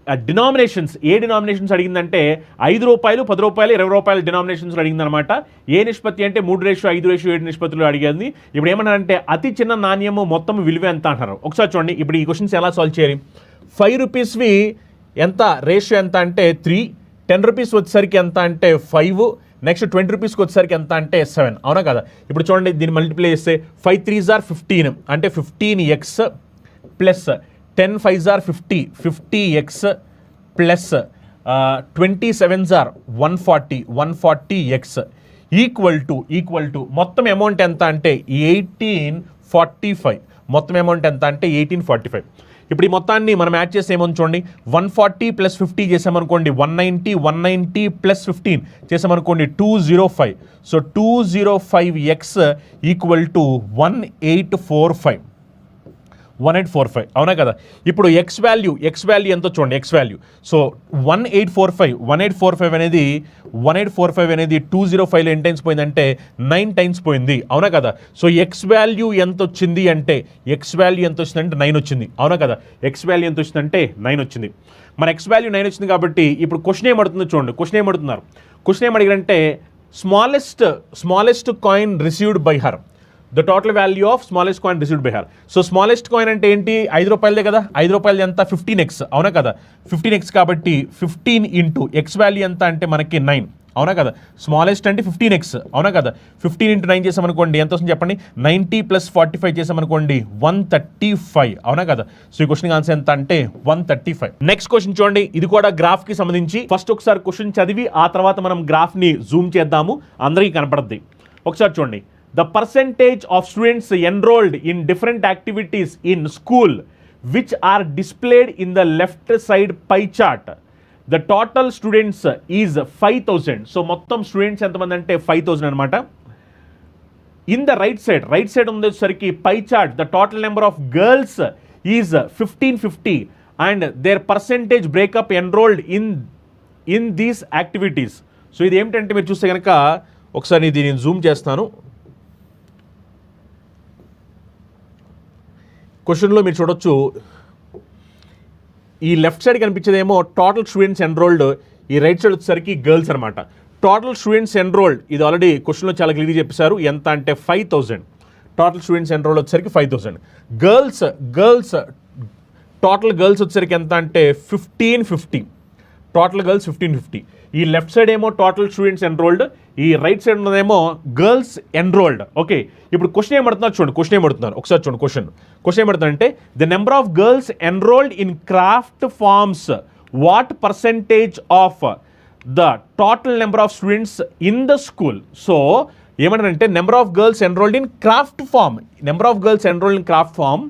denominations, ఏ denominations అడిగిందంటే 5 రూపాయలు, 10 రూపాయలు, 20 రూపాయలు denominations అడిగిందనమాట. ఏ నిష్పత్తి అంటే 3:5:7 నిష్పత్తులు అడిగింది. ఇప్పుడు ఏమన్నారంటే అతి చిన్న నాణ్యము మొత్తం విలువ ఎంత అంటారు. ఒకసారి చూడండి, ఇప్పుడు ఈ క్వశ్చన్స్ ఎలా సాల్వ్ చేయాలి. 5 రూపీస్వి ఎంత రేషియో ఎంత అంటే 3, 10 రూపీస్ వచ్చేసరికి ఎంత అంటే 5, నెక్స్ట్ 20 రూపీస్కి వచ్చేసరికి ఎంత అంటే 7. అవునా కదా? ఇప్పుడు చూడండి, దీన్ని మల్టిప్లై చేస్తే 5 3s are 15 అంటే 15x plus 10 5s are 50, 50x plus 27s are 140, 140x equal to మొత్తం అమౌంట్ ఎంత అంటే 1845. మొత్తం అమౌంట్ ఎంత అంటే 1845. ఇప్పుడు ఈ మొత్తాన్ని మనం యాడ్ చేసి ఏమని చూడండి, 140 + 50 చేసామనుకోండి 190, 190 + 15 చేసామనుకోండి 205. So 205x equal to 1845. అవునా కదా? ఇప్పుడు ఎక్స్ వాల్యూ ఎంతో చూడండి. ఎక్స్ వాల్యూ సో 1845 అనేది 205లో ఎన్ని టైమ్స్ పోయిందంటే 9 టైమ్స్ పోయింది. అవునా కదా? సో ఎక్స్ వాల్యూ ఎంత వచ్చింది అంటే 9 వచ్చింది. అవునా కదా? ఎక్స్ వాల్యూ ఎంత వచ్చిందంటే 9 వచ్చింది. మన ఎక్స్ వాల్యూ 9 వచ్చింది కాబట్టి ఇప్పుడు క్వశ్చన్ ఏమడుతుందో చూడండి. క్వశ్చన్ ఏమడిగారంటే smallest coin received by her, the total value of smallest coin received by her. So smallest coin అంటే ఏంటి? 5 రూపాయలదే కదా. 5 రూపాయలది ఎంత? 15x. అవునా కదా? 15x కాబట్టి 15 ఇంటూ ఎక్స్ వాల్యూ ఎంత అంటే మనకి 9. అవునా కదా? స్మాలెస్ట్ అంటే 15x. అవునా కదా? 15 × 9 చేసామనుకోండి ఎంత వస్తుంది చెప్పండి. 90 + 45 చేసామనుకోండి 135. అవునా కదా? సో ఈ క్వశ్చన్ ఆన్సర్ ఎంత అంటే 135. నెక్స్ట్ క్వశ్చన్ చూడండి, ఇది కూడా గ్రాఫ్ కి సంబంధించి. ఫస్ట్ ఒకసారి క్వశ్చన్ చదివి ఆ తర్వాత మనం గ్రాఫ్ ని జూమ్ చేద్దాము, అందరికీ కనపడద్ది. ఒకసారి చూడండి. The percentage of students enrolled in different activities in school which are displayed in the left side pie chart. The total students is 5000. So మొత్తం స్టూడెంట్స్ ఎంతమంది అంటే 5000 అనమాట. In the right side ఉండేసరికి pie chart, the total number of girls is 1550 and their percentage breakup enrolled in these activities. So ఇది ఏమిటంటే మీరు చూస్తే కనుక ఒకసారి దీన్ని జూమ్ చేస్తాను. క్వశ్చన్లో మీరు చూడొచ్చు, ఈ లెఫ్ట్ సైడ్ కనిపించేదేమో టోటల్ స్టూడెంట్స్ ఎన్రోల్డ్, ఈ రైట్ సైడ్ వచ్చేసరికి గర్ల్స్ అనమాట. టోటల్ స్టూడెంట్స్ ఎన్రోల్డ్ ఇది ఆల్రెడీ క్వశ్చన్లో చాలా క్లియర్గా చెప్పేశారు. ఎంత అంటే 5000. టోటల్ స్టూడెంట్స్ ఎన్రోల్డ్ వచ్చేసరికి 5000. గర్ల్స్ టోటల్ గర్ల్స్ వచ్చేసరికి ఎంత అంటే 1550. Total girls 1550. ఈ లెఫ్ట్ సైడ్ ఏమో టోటల్ స్టూడెంట్స్ ఎన్రోల్డ్, ఈ రైట్ సైడ్ ఉన్నదేమో గర్ల్స్ ఎన్రోల్డ్. ఓకే, ఇప్పుడు క్వశ్చన్ ఏమడుతున్నారు చూడండి. ఒకసారి చూడండి. క్వశ్చన్ ఏమడుతుందంటే the number of girls enrolled in craft forms, what percentage of the total number of students in the school. So ఏమంటారంటే number of girls enrolled in craft form,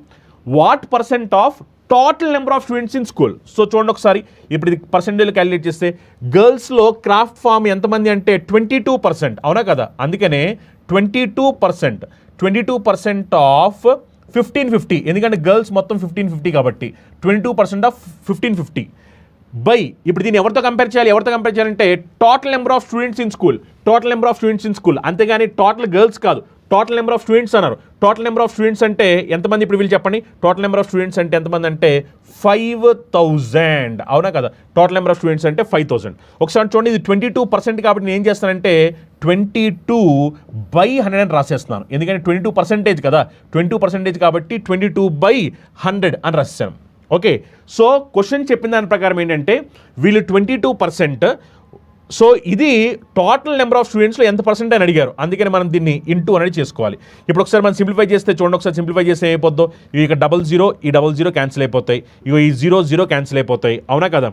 what percent of total number of students in school. So చూడండి ఒకసారి, ఇప్పుడు ఇది percentage calculate చేస్తే గర్ల్స్లో craft form ఎంతమంది అంటే 22%. అవునా కదా? అందుకనే 22% ఆఫ్ 1550, ఎందుకంటే గర్ల్స్ మొత్తం 1550 కాబట్టి 22% ఆఫ్ 1550 బై, ఇప్పుడు దీన్ని ఎవరితో కంపేర్ చేయాలంటే total number of students in school, అంతేగాని టోటల్ గర్ల్స్ కాదు. టోటల్ నెంబర్ ఆఫ్ స్టూడెంట్స్ అన్నారు. టోటల్ నెంబర్ ఆఫ్ స్టూడెంట్స్ అంటే ఎంతమంది ఇప్పుడు వీళ్ళు చెప్పండి. టోటల్ నెంబర్ ఆఫ్ స్టూడెంట్స్ అంటే ఎంతమంది అంటే 5000. అవునా కదా? టోటల్ నెంబర్ ఆఫ్ స్టూడెంట్స్ అంటే 5000. ఒకసారి చూడండి, ఇది 22% కాబట్టి నేను ఏం చేస్తానంటే 22/100 అని రాసేస్తున్నాను. ఎందుకంటే 22% కదా, 22% కాబట్టి 22/100 అని రాసేసాను. ఓకే, సో క్వశ్చన్ చెప్పిన దాని ప్రకారం ఏంటంటే వీళ్ళు 22%. సో ఇది టోటల్ నెంబర్ ఆఫ్ స్టూడెంట్స్లో ఎంత పర్సెంట్ అని అడిగారు, అందుకని మనం దీన్ని ఇంటూ అనేది చేసుకోవాలి. ఇప్పుడు ఒకసారి మనం సింప్లిఫై చేస్తే చూడండి, ఒకసారి సింప్లిఫై చేస్తే ఏమైపోద్దో, ఇవి ఇక 00 ఈ 00 క్యాన్సిల్ అయిపోతాయి, ఇవి ఈ 0 క్యాన్సిల్ అయిపోతాయి. అవునా కదా?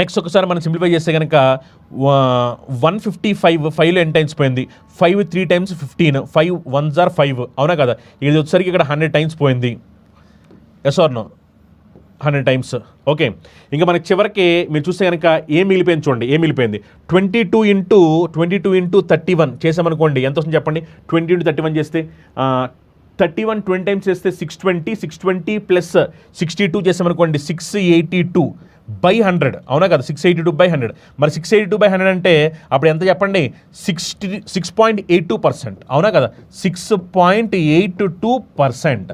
నెక్స్ట్ ఒకసారి మనం సింప్లిఫై చేస్తే కనుక 155లో ఎన్ని టైమ్స్ పోయింది, 5 3 times 15, 5 1s are 5. అవునా కదా? ఇది వచ్చేసరికి ఇక్కడ 100 times పోయింది. Yes or no? 100 times. Okay, ఇంకా మనకి చివరికి మీరు చూస్తే కనుక ఏం మిగిలిపోయింది చూడండి. 22 into 31 చేసామనుకోండి ఎంత వస్తుంది చెప్పండి. 20 into 31 చేస్తే 31 20 టైమ్స్ చేస్తే 620 ప్లస్ 62 చేసామనుకోండి 682/100 అవునా కదా 682/100 మరి 682/100 అంటే అప్పుడు ఎంత చెప్పండి 6.82% అవునా కదా 6.82%.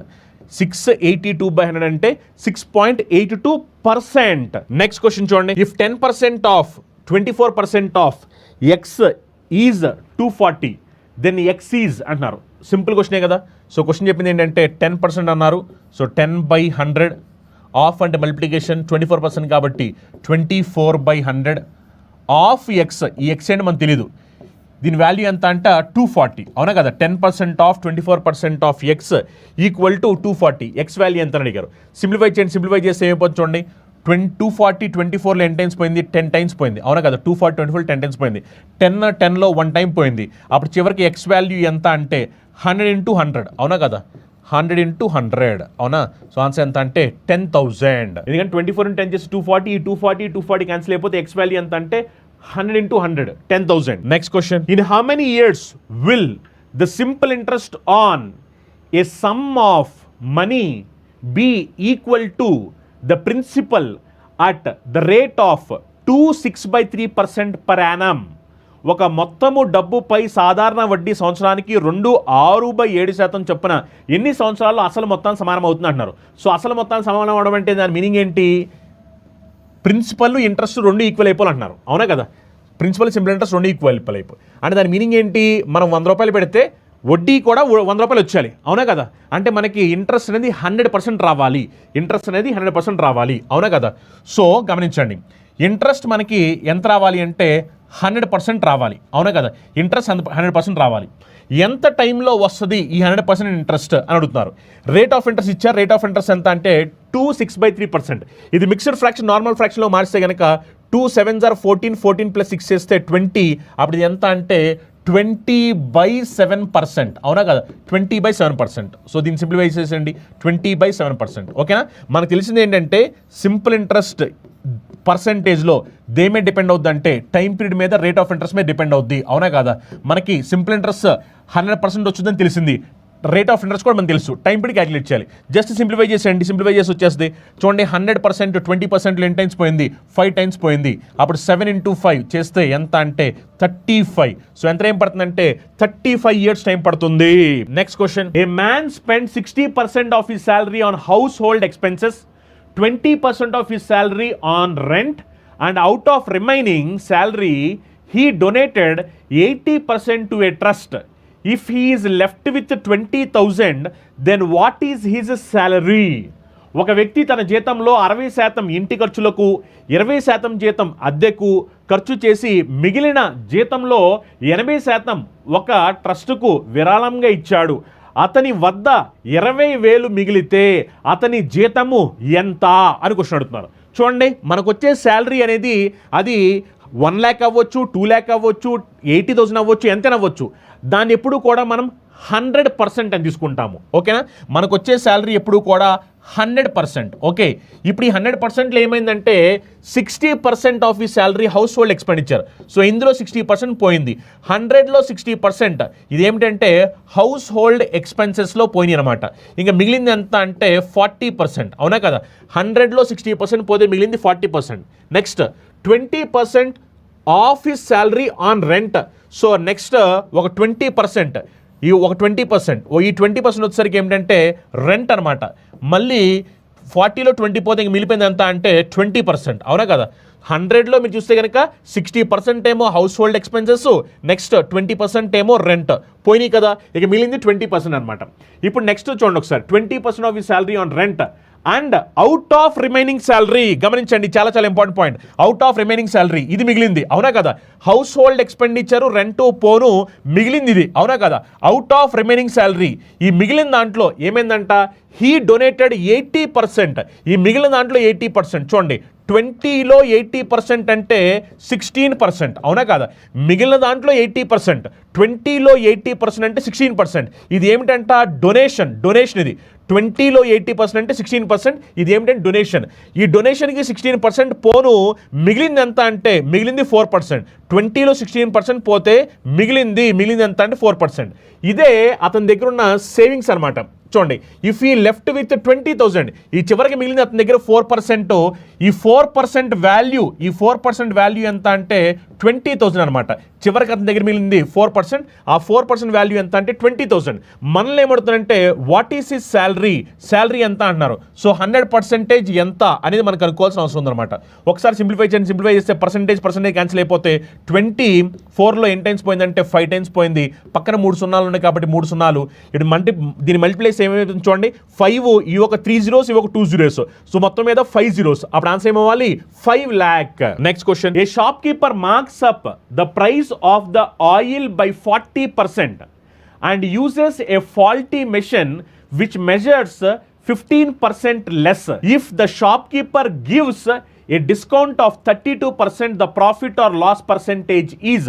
682/100 అంటే 6.82%. నెక్స్ట్ క్వశ్చన్ చూడండి. If 10% of 24% of x is 240 then x is అంటున్నారు. సింపుల్ క్వశ్చనే కదా. సో క్వశ్చన్ చెప్పింది ఏంటంటే 10% అన్నారు. సో 10/100 ఆఫ్ అంటే మల్టిప్లికేషన్ 24% కాబట్టి 24/100 ఆఫ్ ఎక్స్. ఈ ఎక్స్ అంటే మనకు తెలీదు, దీని వాల్యూ ఎంత అంట 240 అవునా కదా. 10% of 24% of X equal to 240. X value ఎంత అని అడిగారు. సింప్లిఫై చేయండి. సింప్లిఫై చేస్తే ఏమైపోతుంది చూడండి. 240 24లో ఎన్ని టైమ్స్ పోయింది 10 టైమ్స్ పోయింది అవునా కదా. 240 24 10 టైమ్స్ పోయింది. 10లో 1 టైం పోయింది. అప్పుడు చివరికి ఎక్స్ వాల్యూ ఎంత అంటే 100 × 100 అవునా కదా. 100 × 100 అవునా. సో ఆన్సర్ ఎంత అంటే 10,000. ఎందుకంటే 24 × 10 చేసి 240 240 క్యాన్సిల్ అయిపోతే ఎక్స్ వాల్యూ ఎంత అంటే 100 × 100 10,000. Next question. In how many years will the simple interest on a sum of money be equal to the principal at the rate of 2.6/3% per annum? ఒక మొత్తము డబ్బుపై సాధారణ వడ్డీ సంవత్సరానికి 6/7% చొప్పున ఎన్ని సంవత్సరాల్లో అసలు మొత్తాన్ని సమానం అవుతుంది అంటున్నారు. సో అసలు మొత్తాన్ని సమానం అవడం అంటే దాని మీనింగ్ ఏంటి? ప్రిన్సిపల్ ఇంట్రెస్ట్ 2 ఈక్వల్ అయిపోవాలి అంటున్నారు అవునా కదా. ప్రిన్సిపల్ సింపుల్ ఇంట్రెస్ట్ 2 ఈక్వల్ అయిపోయి అంటే దాని మీనింగ్ ఏంటి? మనం 100 రూపాయలు పెడితే వడ్డీ కూడా 100 రూపాయలు వచ్చేయాలి అవునా కదా. అంటే మనకి ఇంట్రెస్ట్ అనేది 100% రావాలి. ఇంట్రెస్ట్ అనేది 100% రావాలి అవునా కదా. సో గమనించండి, ఇంట్రెస్ట్ మనకి ఎంత రావాలి అంటే 100% రావాలి అవునా కదా. ఇంట్రెస్ట్ 100% రావాలి. ఎంత టైంలో వస్తుంది ఈ 100% ఇంట్రెస్ట్ అని అడుగుతున్నారు. రేట్ ఆఫ్ ఇంట్రెస్ట్ ఇచ్చారు. రేట్ ఆఫ్ ఇంట్రెస్ట్ ఎంత అంటే 2.6/3%. ఇది మిక్స్డ్ ఫ్రాక్షన్ నార్మల్ ఫ్రాక్షన్లో మార్చితే కనుక 2 7s are 14 14 + 6 చేస్తే 20. అప్పుడు ఇది ఎంత అంటే 20/7% అవునా కదా. 20/7%. సో దీన్ని సింప్లిఫై చేసేయండి 20/7%. ఓకేనా. మనకు తెలిసింది ఏంటంటే సింపుల్ ఇంట్రెస్ట్ పర్సంటేజ్లో దేమే డిపెండ్ అవుద్ది అంటే టైం పీరియడ్ మీద రేట్ ఆఫ్ ఇంట్రెస్ట్ మీద డిపెండ్ అవుద్ది అవునా కదా. మనకి సింపుల్ ఇంట్రెస్ట్ 100% వచ్చిందని తెలిసింది. రేట్ ఆఫ్ ఇంట్రెస్ట్ కూడా మనకు తెలుసు. టైం పీరియడ్ క్యాలిక్యులేట్ చేయాలి. జస్ట్ సింప్లిఫై చేసేయండి. సింప్లిఫై చేసి వచ్చేస్తుంది చూడండి. 100% 20% ఎన్ని టైమ్స్ పోయింది 5 టైమ్స్ పోయింది. అప్పుడు 7 × 5 చేస్తే ఎంత అంటే 35. సో ఎంత టైం పడుతుందంటే 35 years టైం పడుతుంది. Next question. A man spend 60% of his salary on house hold expenses, 20% of his salary on rent, and out of remaining salary he donated 80% to a trust. If he is left with 20,000 then what is his salary? ఒక వ్యక్తి తన జీతంలో 60% ఇంటి ఖర్చులకు 20% జీతం అద్దెకు ఖర్చు చేసి మిగిలిన జీతంలో 80% ఒక ట్రస్టుకు విరాళంగా ఇచ్చాడు. అతని వద్ద 20,000 మిగిలితే అతని జీతము ఎంత అని క్వశ్చన్ అడుగుతున్నారు. చూడండి, మనకు వచ్చే శాలరీ అనేది అది 1 lakh అవ్వచ్చు, 2 lakh అవ్వచ్చు, 80,000 అవ్వచ్చు, ఎంతైనా అవ్వచ్చు. దాన్ని ఎప్పుడు కూడా మనం 100% అని తీసుకుంటాము. ఓకేనా. మనకు వచ్చే శాలరీ ఎప్పుడు కూడా 100%. ఓకే. ఇప్పుడు ఈ 100%లో ఏమైందంటే 60% ఆఫ్ ఈ salary house hold expenditure. So ఇందులో 60% పోయింది. 100లో 60% ఇదేమిటంటే హౌస్ హోల్డ్ ఎక్స్పెన్సెస్లో పోయినాయి అనమాట. ఇంకా మిగిలింది ఎంత అంటే 40%. అవునా కదా. 100లో 60% పోతే మిగిలింది 40%. Next 20% of his salary on rent. So next ఒక 20%, ఈ ఒక 20%, ఈ 20% వచ్చేసరికి ఏమిటంటే రెంట్ అనమాట. మళ్ళీ 40లో 20 పోతే ఇంక మిగిలిపోయింది ఎంత అంటే 20%. అవునా కదా. 100లో మీరు చూస్తే కనుక 60% ఏమో హౌస్ హోల్డ్ ఎక్స్పెన్సెస్, నెక్స్ట్ 20% ఏమో రెంట్ పోయినాయి కదా. ఇక మిగిలింది 20% అనమాట. ఇప్పుడు నెక్స్ట్ చూడండి ఒకసారి. 20% ఆఫ్ ఈ salary on rent and out of remaining salary. గమనించండి, చాలా చాలా important point. Out of remaining salary ఇది మిగిలింది. అవునా కదా. హౌస్ హోల్డ్ ఎక్స్పెండిచరు రెంట్ పోను మిగిలింది ఇది. అవునా కదా. అవుట్ ఆఫ్ రిమైనింగ్ శాలరీ ఈ మిగిలిన దాంట్లో ఏమైందంట హీ డొనేటెడ్ 80%. ఈ మిగిలిన దాంట్లో 80% చూడండి. 20లో 80% అంటే 16%. అవునా కదా. మిగిలిన దాంట్లో 80%, 20లో 80% అంటే 16%. ఇది ఏమిటంట డొనేషన్ ఇది. 20లో 80% అంటే 16%. ఇది ఏమిటంటే డొనేషన్. ఈ డొనేషన్కి 16% పోను మిగిలింది ఎంత అంటే మిగిలింది 4%. 20లో 16% పోతే మిగిలింది ఎంత అంటే 4%. ఇదే అతని దగ్గర ఉన్న సేవింగ్స్ అనమాట. చూడండి, ఇఫ్ ఈ లెఫ్ట్ విత్ 20,000, ఈ చివరికి మిగిలింది అతని దగ్గర 4%. ఈ 4% వాల్యూ ఎంత అంటే 20,000 అనమాట. చివరికి అతని దగ్గర మిగిలింది 4%. ఆ 4% వాల్యూ ఎంత అంటే 20,000. మనల్ని ఏమడుతుందంటే వాట్ ఈస్ హిస్ శాలరీ ఎంత అంటున్నారు. సో 100% ఎంత అనేది మనకు అనుకోవాల్సిన అవసరం ఉందన్నమాట. ఒకసారి సింప్లిఫై చేస్తే పర్సెంటేజ్ క్యాన్సిల్ అయిపోతే 24లో ఎన్ని టైమ్స్ పోయిందంటే 5 టైమ్స్ పోయింది. పక్కన 3 సున్నాలు ఉన్నాయి కాబట్టి 3 సున్నాలు. ఇప్పుడు దీని మల్టిప్లైస్ ఏమైతుంది చూడండి. 5 ఈ ఒక 3 zeros, ఇవి ఒక 2 zeros. సో మొత్తం మీద 5 zeros. అప్పుడు ఆన్సర్ ఏమవ్వాలి 5 lakh. Next question, a shopkeeper marks up the price of the oil by 40% and uses a faulty machine which measures 15% less. If the shopkeeper gives a discount of 32%, the profit or loss percentage is.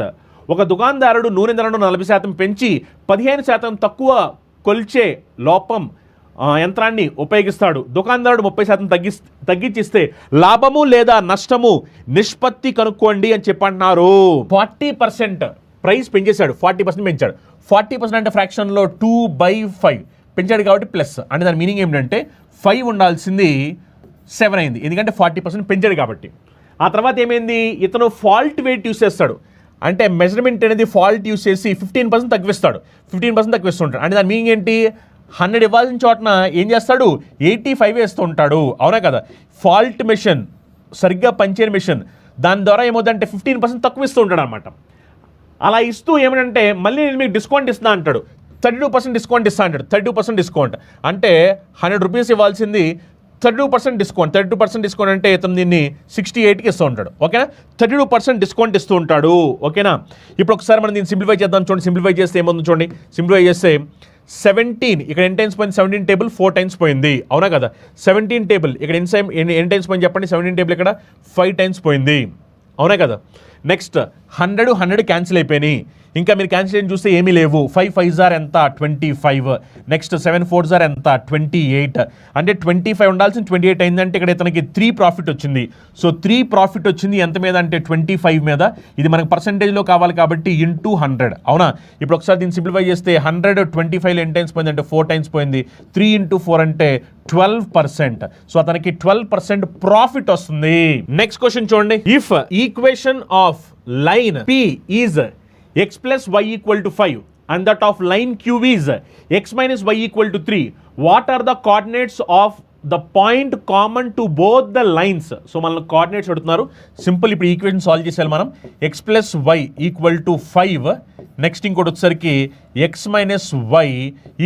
ఒక దుకాణదారుడు నూనె ధరను 40% పెంచి 15% తక్కువ కొల్చే లోపం యంత్రాన్ని ఉపయోగిస్తాడు. దుకాణదారుడు 30% తగ్గించిస్తే లాభము లేదా నష్టము నిష్పత్తి కనుక్కోండి అని చెప్పంటున్నారు. 40% ప్రైస్ పెంచేశాడు, 40% పెంచాడు. 40% అంటే ఫ్రాక్షన్లో 2/5 పెంచాడు కాబట్టి ప్లస్ అంటే దాని మీనింగ్ ఏమిటంటే 5 ఉండాల్సింది 7 అయింది, ఎందుకంటే 40% పెంచాడు కాబట్టి. ఆ తర్వాత ఏమైంది, ఇతను ఫాల్ట్ వెయిట్ యూస్ చేస్తాడు. అంటే మెజర్మెంట్ అనేది ఫాల్ట్ యూస్ చేసి 15% తగ్గిస్తాడు, 15% తగ్గిస్తుంటాడు. అంటే దాని మీనింగ్ ఏంటి, 100 ఇవ్వాల్సిన చోటన ఏం చేస్తాడు 85 వేస్తూ ఉంటాడు. అవునా కదా. ఫాల్ట్ మెషిన్, సరిగ్గా పనిచేయని మెషిన్, దాని ద్వారా ఏమవుతుందంటే 15% తక్కువ ఇస్తూ ఉంటాడు అనమాట. అలా ఇస్తూ ఏమంటే మళ్ళీ నేను మీకు డిస్కౌంట్ ఇస్తున్నా అంటాడు, 32% డిస్కౌంట్ ఇస్తా అంటాడు. 32% డిస్కౌంట్ అంటే 100 రూపీస్ ఇవ్వాల్సింది 32% డిస్కౌంట్ అంటే ఇతను దీన్ని 68కి ఇస్తూ ఉంటాడు. ఓకేనా, 32% డిస్కౌంట్ ఇస్తూ ఉంటాడు. ఓకేనా. ఇప్పుడు ఒకసారి మనం దీన్ని సింప్లిఫై చేద్దాం. చూడండి, సింప్లిఫై చేస్తే ఏముంది చూడండి. సింప్లిఫై చేస్తే 17 ఇక్కడ ఎన్ని టైమ్స్ పోయింది, 17 టేబుల్ 4 టైమ్స్ పోయింది. అవునా కదా. 17 టేబుల్ ఇక్కడ ఎన్ని టైమ్స్ పోయింది చెప్పండి. 17 టేబుల్ ఇక్కడ 5 టైమ్స్ పోయింది. అవునా కదా. నెక్స్ట్ 100 క్యాన్సిల్ అయిపోయినాయి. ఇంకా మీరు క్యాన్సిలేషన్ చూస్తే ఏమీ లేవు. 5 5s ఆర్ ఎంత 25. నెక్స్ట్ 7 4s ఆర్ ఎంత 28. అంటే 25 ఉండాల్సిన 28 అయిందంటే ఇక్కడ ఇతనికి 3 ప్రాఫిట్ వచ్చింది. సో 3 ప్రాఫిట్ వచ్చింది ఎంత మీద అంటే 25 మీద. ఇది మనకు పర్సంటేజ్లో కావాలి కాబట్టి ఇంటూ 100. అవునా. ఇప్పుడు ఒకసారి దీన్ని సింప్లిఫై చేస్తే 100 25లో ఎన్ని టైమ్స్ పోయింది అంటే 4 టైమ్స్ పోయింది. 3 × 4 అంటే 12%. సో అతనికి 12% ప్రాఫిట్ వస్తుంది. నెక్స్ట్ క్వశ్చన్ చూడండి. If equation of line P is x plus y equal to 5 and that of line Q is x minus y equal to 3, what are the coordinates of the point common to both the lines? So మనల్ని coordinates అడుగుతున్నారు. Simple ఇప్పుడు equation solve చేసేయాలి మనం. x plus y equal to 5, next ఇంకోటి వచ్చేసరికి x minus y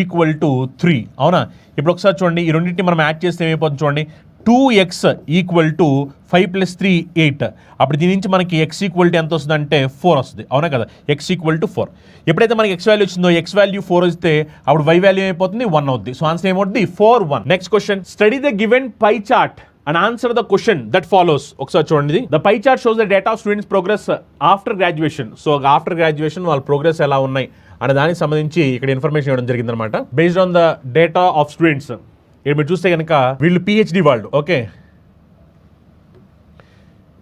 equal to 3. అవునా. ఇప్పుడు ఒకసారి చూడండి, ఈ రెండింటిని మనం యాడ్ చేస్తే ఏమైపోతుంది చూడండి. 2x equal to 5 + 3 8. అప్పుడు దీని నుంచి మనకి x ఈక్వల్ టు ఎంత వస్తుంది అంటే 4 వస్తుంది. అవునా కదా. x equal to 4. ఎప్పుడైతే మనకి x వాల్యూ వచ్చిందో x వాల్యూ 4 వస్తే అప్పుడు y వాల్యూ అయిపోతుంది 1 అవుద్ది. సో ఆన్సర్ ఏమవుతుంది 4 1. Next question, study the given pie chart and answer the question that follows. ఒకసారి చూడండి. The pie chart shows the data of students progress after graduation. So after graduation వాళ్ళ progress ఎలా ఉన్నాయి అనే దానికి సంబంధించి ఇక్కడ ఇన్ఫర్మేషన్ ఇవ్వడం జరిగిందనమాట. Based on the data of students. ఇక్కడ మీరు చూస్తే కనుక వీళ్ళు పిహెచ్డి వాళ్ళు, ఓకే,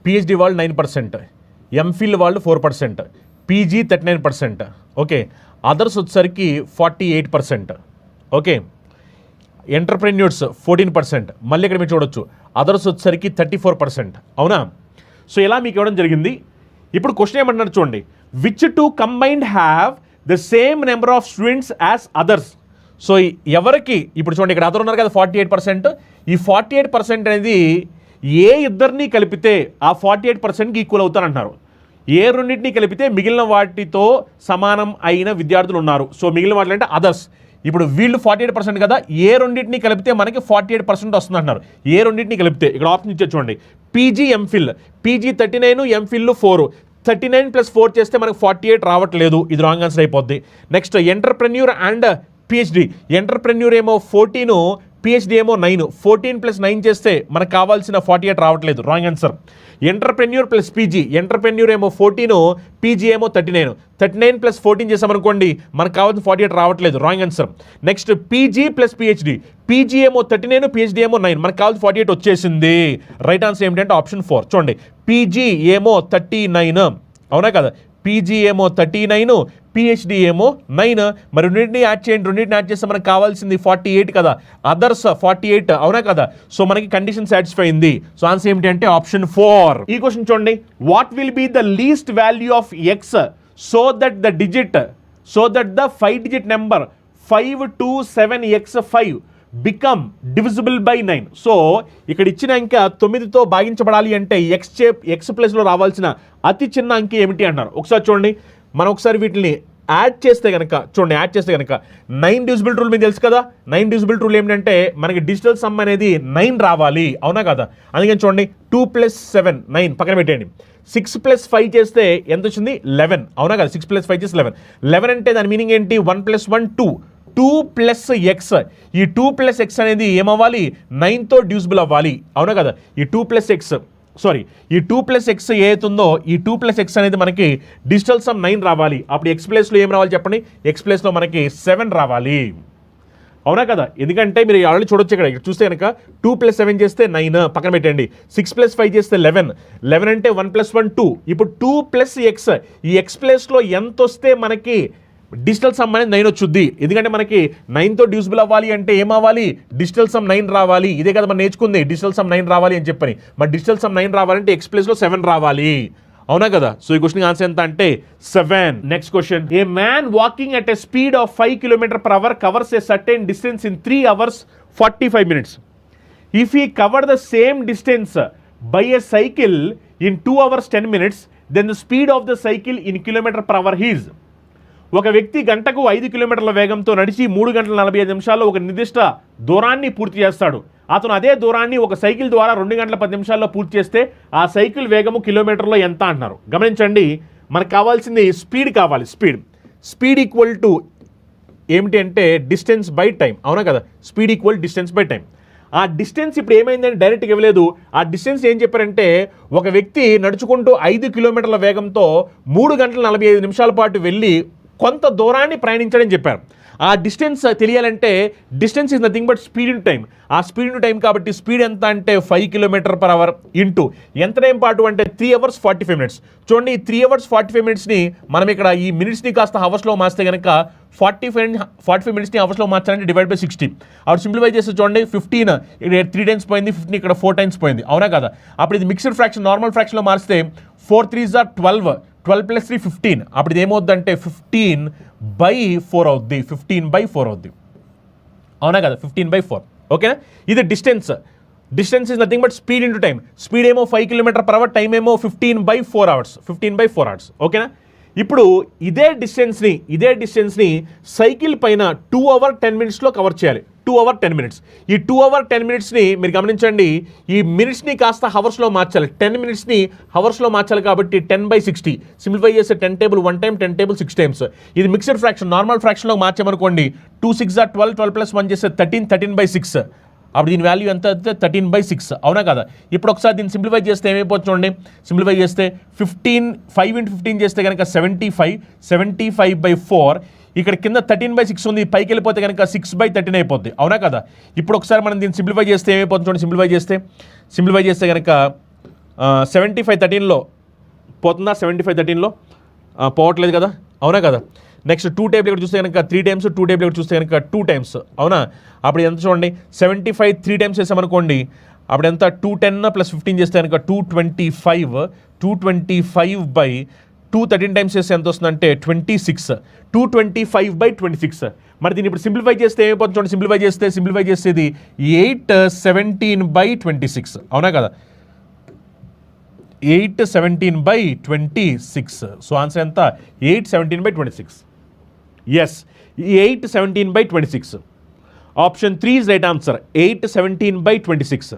పిహెచ్డి వాళ్ళు 9%, ఎంఫిల్ వాళ్ళు 4%, పీజీ 39%, ఓకే, అదర్స్ వచ్చేసరికి 48%, ఓకే, ఎంటర్ప్రెన్యూర్స్ 14%, మళ్ళీ ఇక్కడ మీరు చూడొచ్చు అదర్స్ వచ్చేసరికి 34%. అవునా. సో ఇలా మీకు ఇవ్వడం జరిగింది. ఇప్పుడు క్వశ్చన్ ఏమంటున్నారు చూడండి. Which two combined have the same number of students as others. So ఎవరికి ఇప్పుడు చూడండి ఇక్కడ అదర్ ఉన్నారు కదా 48%. ఈ 48% అనేది ఏ ఇద్దరిని కలిపితే ఆ 48%కి ఈక్వల్ అవుతారంటున్నారు. ఏ రెండింటిని కలిపితే మిగిలిన వాటితో సమానం అయిన విద్యార్థులు ఉన్నారు. సో మిగిలిన వాటిలో అంటే అదర్స్. ఇప్పుడు వీళ్ళు 48% కదా, ఏ రెండింటిని కలిపితే మనకి 48% వస్తుంది అంటున్నారు. ఏ రెండింటిని కలిపితే ఇక్కడ ఆప్షన్ ఇచ్చే చూడండి. PG MPhil, PG 39, MPhil 4. 39 + 4 చేస్తే మనకి 48 రావట్లేదు. ఇది రాంగ్ ఆన్సర్ అయిపోద్ది. Next entrepreneur and PhD. Entrepreneur ఏమో 14, పిహెచ్డి ఏమో 9, 14 ప్లస్ 9 చేస్తే మనకు కావాల్సిన 48 రావట్లేదు, wrong answer. Entrepreneur plus PG, entrepreneur ఏమో 14, పీజీ ఏమో 39, 39 ప్లస్ 14 చేసామనుకోండి మనకు కావాల్సిన 48 రావట్లేదు, wrong answer. Next PG plus PhD, PG ఏమో 39, పిహెచ్డి ఏమో 9, మనకు కావాల్సిన 48 వచ్చేసింది. రైట్ ఆన్సర్ ఏమిటంటే ఆప్షన్ 4. చూడండి, పీజీ ఏమో 39, అవునా కదా, పీజీ ఏమో 39, పిహెచ్డి ఏమో 9, మరి రెండింటిని యాడ్ చేయండి, రెండింటిని యాడ్ చేస్తే మనకు కావాల్సింది 48 కదా, అదర్స్ 48, అవునా కదా. సో మనకి కండిషన్ సాటిస్ఫై అయింది. సో ఆన్సర్ ఏమిటి అంటే ఆప్షన్ 4. ఈ క్వశ్చన్ చూడండి, what will be the least value of X so that the 5 digit number 527x5 become divisible by 9. So ఇక్కడ ఇచ్చిన అంకె 9తో భాగించబడాలి అంటే ఎక్స్ ప్లేస్లో రావాల్సిన అతి చిన్న అంకె ఏమిటి అంటున్నారు. ఒకసారి చూడండి, మనం ఒకసారి వీటిని యాడ్ చేస్తే కనుక చూడండి, యాడ్ చేస్తే కనుక 9 డివిజిబుల్ రూల్ మీకు తెలుసు కదా. 9 డివిజిబుల్ రూల్ ఏంటంటే మనకి డిజిటల్ సమ్ అనేది 9 రావాలి, అవునా కదా. అందుకని చూడండి, 2 + 7 9 పక్కన పెట్టండి. 6 + 5 చేస్తే ఎంత వచ్చింది 11, అవునా కదా. 6 + 5 చేస్తే 11 అంటే దాని మీనింగ్ ఏంటి, 1 + 1 2 + x. ఈ 2 + x అనేది ఏమవ్వాలి, 9తో డివిజిబుల్ అవ్వాలి, అవునా కదా. ఈ 2 + x ఈ 2 + x ఏతుందో ఈ 2 + x అనేది మనకి డిజిటల్ సమ్ 9 రావాలి. అప్పుడు x ప్లేస్లో ఏం రావాలి చెప్పండి, x ప్లేస్లో మనకి 7 రావాలి, అవునా కదా. ఎందుకంటే మీరు ఆల్రెడీ చూడొచ్చు, ఇక్కడ చూస్తే కనుక 2 + 7 చేస్తే 9 పక్కన పెట్టండి, 6 + 5 చేస్తే 11 అంటే 1 + 1 2. ఇప్పుడు 2 + x, ఈ x ప్లేస్లో ఎంత వస్తే మనకి డిజిటల్ సమ్ అనేది 9 వచ్చుద్ది. ఎందుకంటే మనకి 9తో డివిజిబుల్ అవ్వాలి అంటే ఏమవ్వాలి, డిజిటల్ సమ్ 9 రావాలి. ఇదే కదా మనం నేర్చుకుంది, డిజిటల్ సమ్ 9 రావాలి అని చెప్పని. మరి డిజిటల్ సమ్ 9 రావాలంటే ఎక్స్ ప్లేస్లో 7 రావాలి, అవునా కదా. సో ఈ క్వశ్చన్ ఆన్సర్ ఎంత అంటే 7. Next question, a man walking at a speed of 5 km/h covers a certain distance in 3 hours 45 minutes. If he cover the same distance by a cycle in 2 hours 10 minutes, then the speed of the cycle in km/h is. ఒక వ్యక్తి గంటకు 5 కిలోమీటర్ల వేగంతో నడిచి 3 గంటల 45 నిమిషాల్లో ఒక నిర్దిష్ట దూరాన్ని పూర్తి చేస్తాడు. అతను అదే దూరాన్ని ఒక సైకిల్ ద్వారా 2 గంటల 10 నిమిషాల్లో పూర్తి చేస్తే ఆ సైకిల్ వేగము కిలోమీటర్లో ఎంత అంటున్నారు. గమనించండి, మనకు కావాల్సింది స్పీడ్ కావాలి. స్పీడ్ ఈక్వల్ టు ఏమిటి అంటే డిస్టెన్స్ బై టైం, అవునా కదా. Speed equal distance by time. ఆ డిస్టెన్స్ ఇప్పుడు ఏమైందని డైరెక్ట్గా ఇవ్వలేదు. ఆ డిస్టెన్స్ ఏం చెప్పారంటే, ఒక వ్యక్తి నడుచుకుంటూ 5 కిలోమీటర్ల వేగంతో 3 గంటల 45 నిమిషాల పాటు వెళ్ళి కొంత దూరాన్ని ప్రయాణించడని చెప్పారు. ఆ డిస్టెన్స్ తెలియాలంటే distance is nothing but speed in time. ఆ స్పీడ్ ఇన్ టైం కాబట్టి స్పీడ్ ఎంత అంటే 5 km/h ఇంటూ ఎంత టైం పాటు అంటే 3 hours 45 minutes. చూడండి, ఈ 3 hours 45 minutesని మనం ఇక్కడ ఈ మినిట్స్ని కాస్త హవర్స్లో మార్స్తే కనుక 45 minutesని అవర్స్లో మార్చాలంటే డివైడ్ బై 60. అప్పుడు సింప్లిఫై చేస్తే చూడండి, 15 ఇక్కడ 3 times పోయింది, 15 ఇక్కడ 4 times పోయింది, అవునా కదా. అప్పుడు ఇది మిక్స్డ్ ఫ్రాక్షన్, నార్మల్ ఫ్రాక్షన్లో మార్స్తే 4 3s are 12, 12 + 3 15. అప్పుడు ఇది ఏమవుద్దంటే 15/4 అవుద్ది, 15/4 అవుద్ది, అవునా కదా. 15/4, ఓకేనా. ఇది distance is nothing but speed into time. Speed ఏమో 5 km/h, టైం ఏమో 15/4 hours, ఓకేనా. ఇప్పుడు ఇదే డిస్టెన్స్ని సైకిల్ పైన 2 hours 10 minutesలో కవర్ చేయాలి. 2 hours 10 minutes. ఈ 2 hours 10 minutesని మీరు గమనించండి, ఈ మినిట్స్ని కాస్త హవర్స్లో మార్చాలి. 10 minutesని హవర్స్లో మార్చాలి కాబట్టి 10/60. సింప్లిఫై చేస్తే 10 table 1 time, 10 table 6 times. ఇది మిక్స్డ్ ఫ్రాక్షన్, నార్మల్ ఫ్రాక్షన్లో మార్చామనుకోండి, 2 6s are 12, 12 + 1 చేస్తే 13, 13/6. అప్పుడు దీని వాల్యూ ఎంత అయితే 13/6, అవునా కదా. ఇప్పుడు ఒకసారి దీన్ని సింప్లిఫై చేస్తే ఏమైపోతుంది చూడండి. సింప్లిఫై చేస్తే 5 × 15 చేస్తే కనుక 75, 75/4. ఇక్కడ కింద 13/6 ఉంది, పైకి వెళ్ళిపోతే కనుక 6/13 అయిపోద్ది, అవునా కదా. ఇప్పుడు ఒకసారి మనం దీన్ని సింప్లిఫై చేస్తే ఏమైపోతుంది చూడండి. సింప్లిఫై చేస్తే కనుక 75 13లో పోతుందా, 75 13లో పోవట్లేదు కదా, అవునా కదా. నెక్స్ట్ 2 table ఇక్కడ చూస్తే కనుక 3 times, 2 table ఇక్కడ చూస్తే కనుక 2 times, అవునా. అప్పుడు ఎంత చూడండి, 75 3 times చేసామనుకోండి, అప్పుడు ఎంత 210 + 15 చేస్తే కనుక 225, 225/2 13 times చేస్తే ఎంత వస్తుందంటే 26, 225/26. మరి దీన్ని ఇప్పుడు సింప్లిఫై చేస్తే ఏమైపోతుంది చూడండి. సింప్లిఫై చేసేది 817/26, అవునా కదా. 817/26. సో ఆన్సర్ ఎంత, 817/26. Yes, 817/26. Option 3 is right answer, 817/26.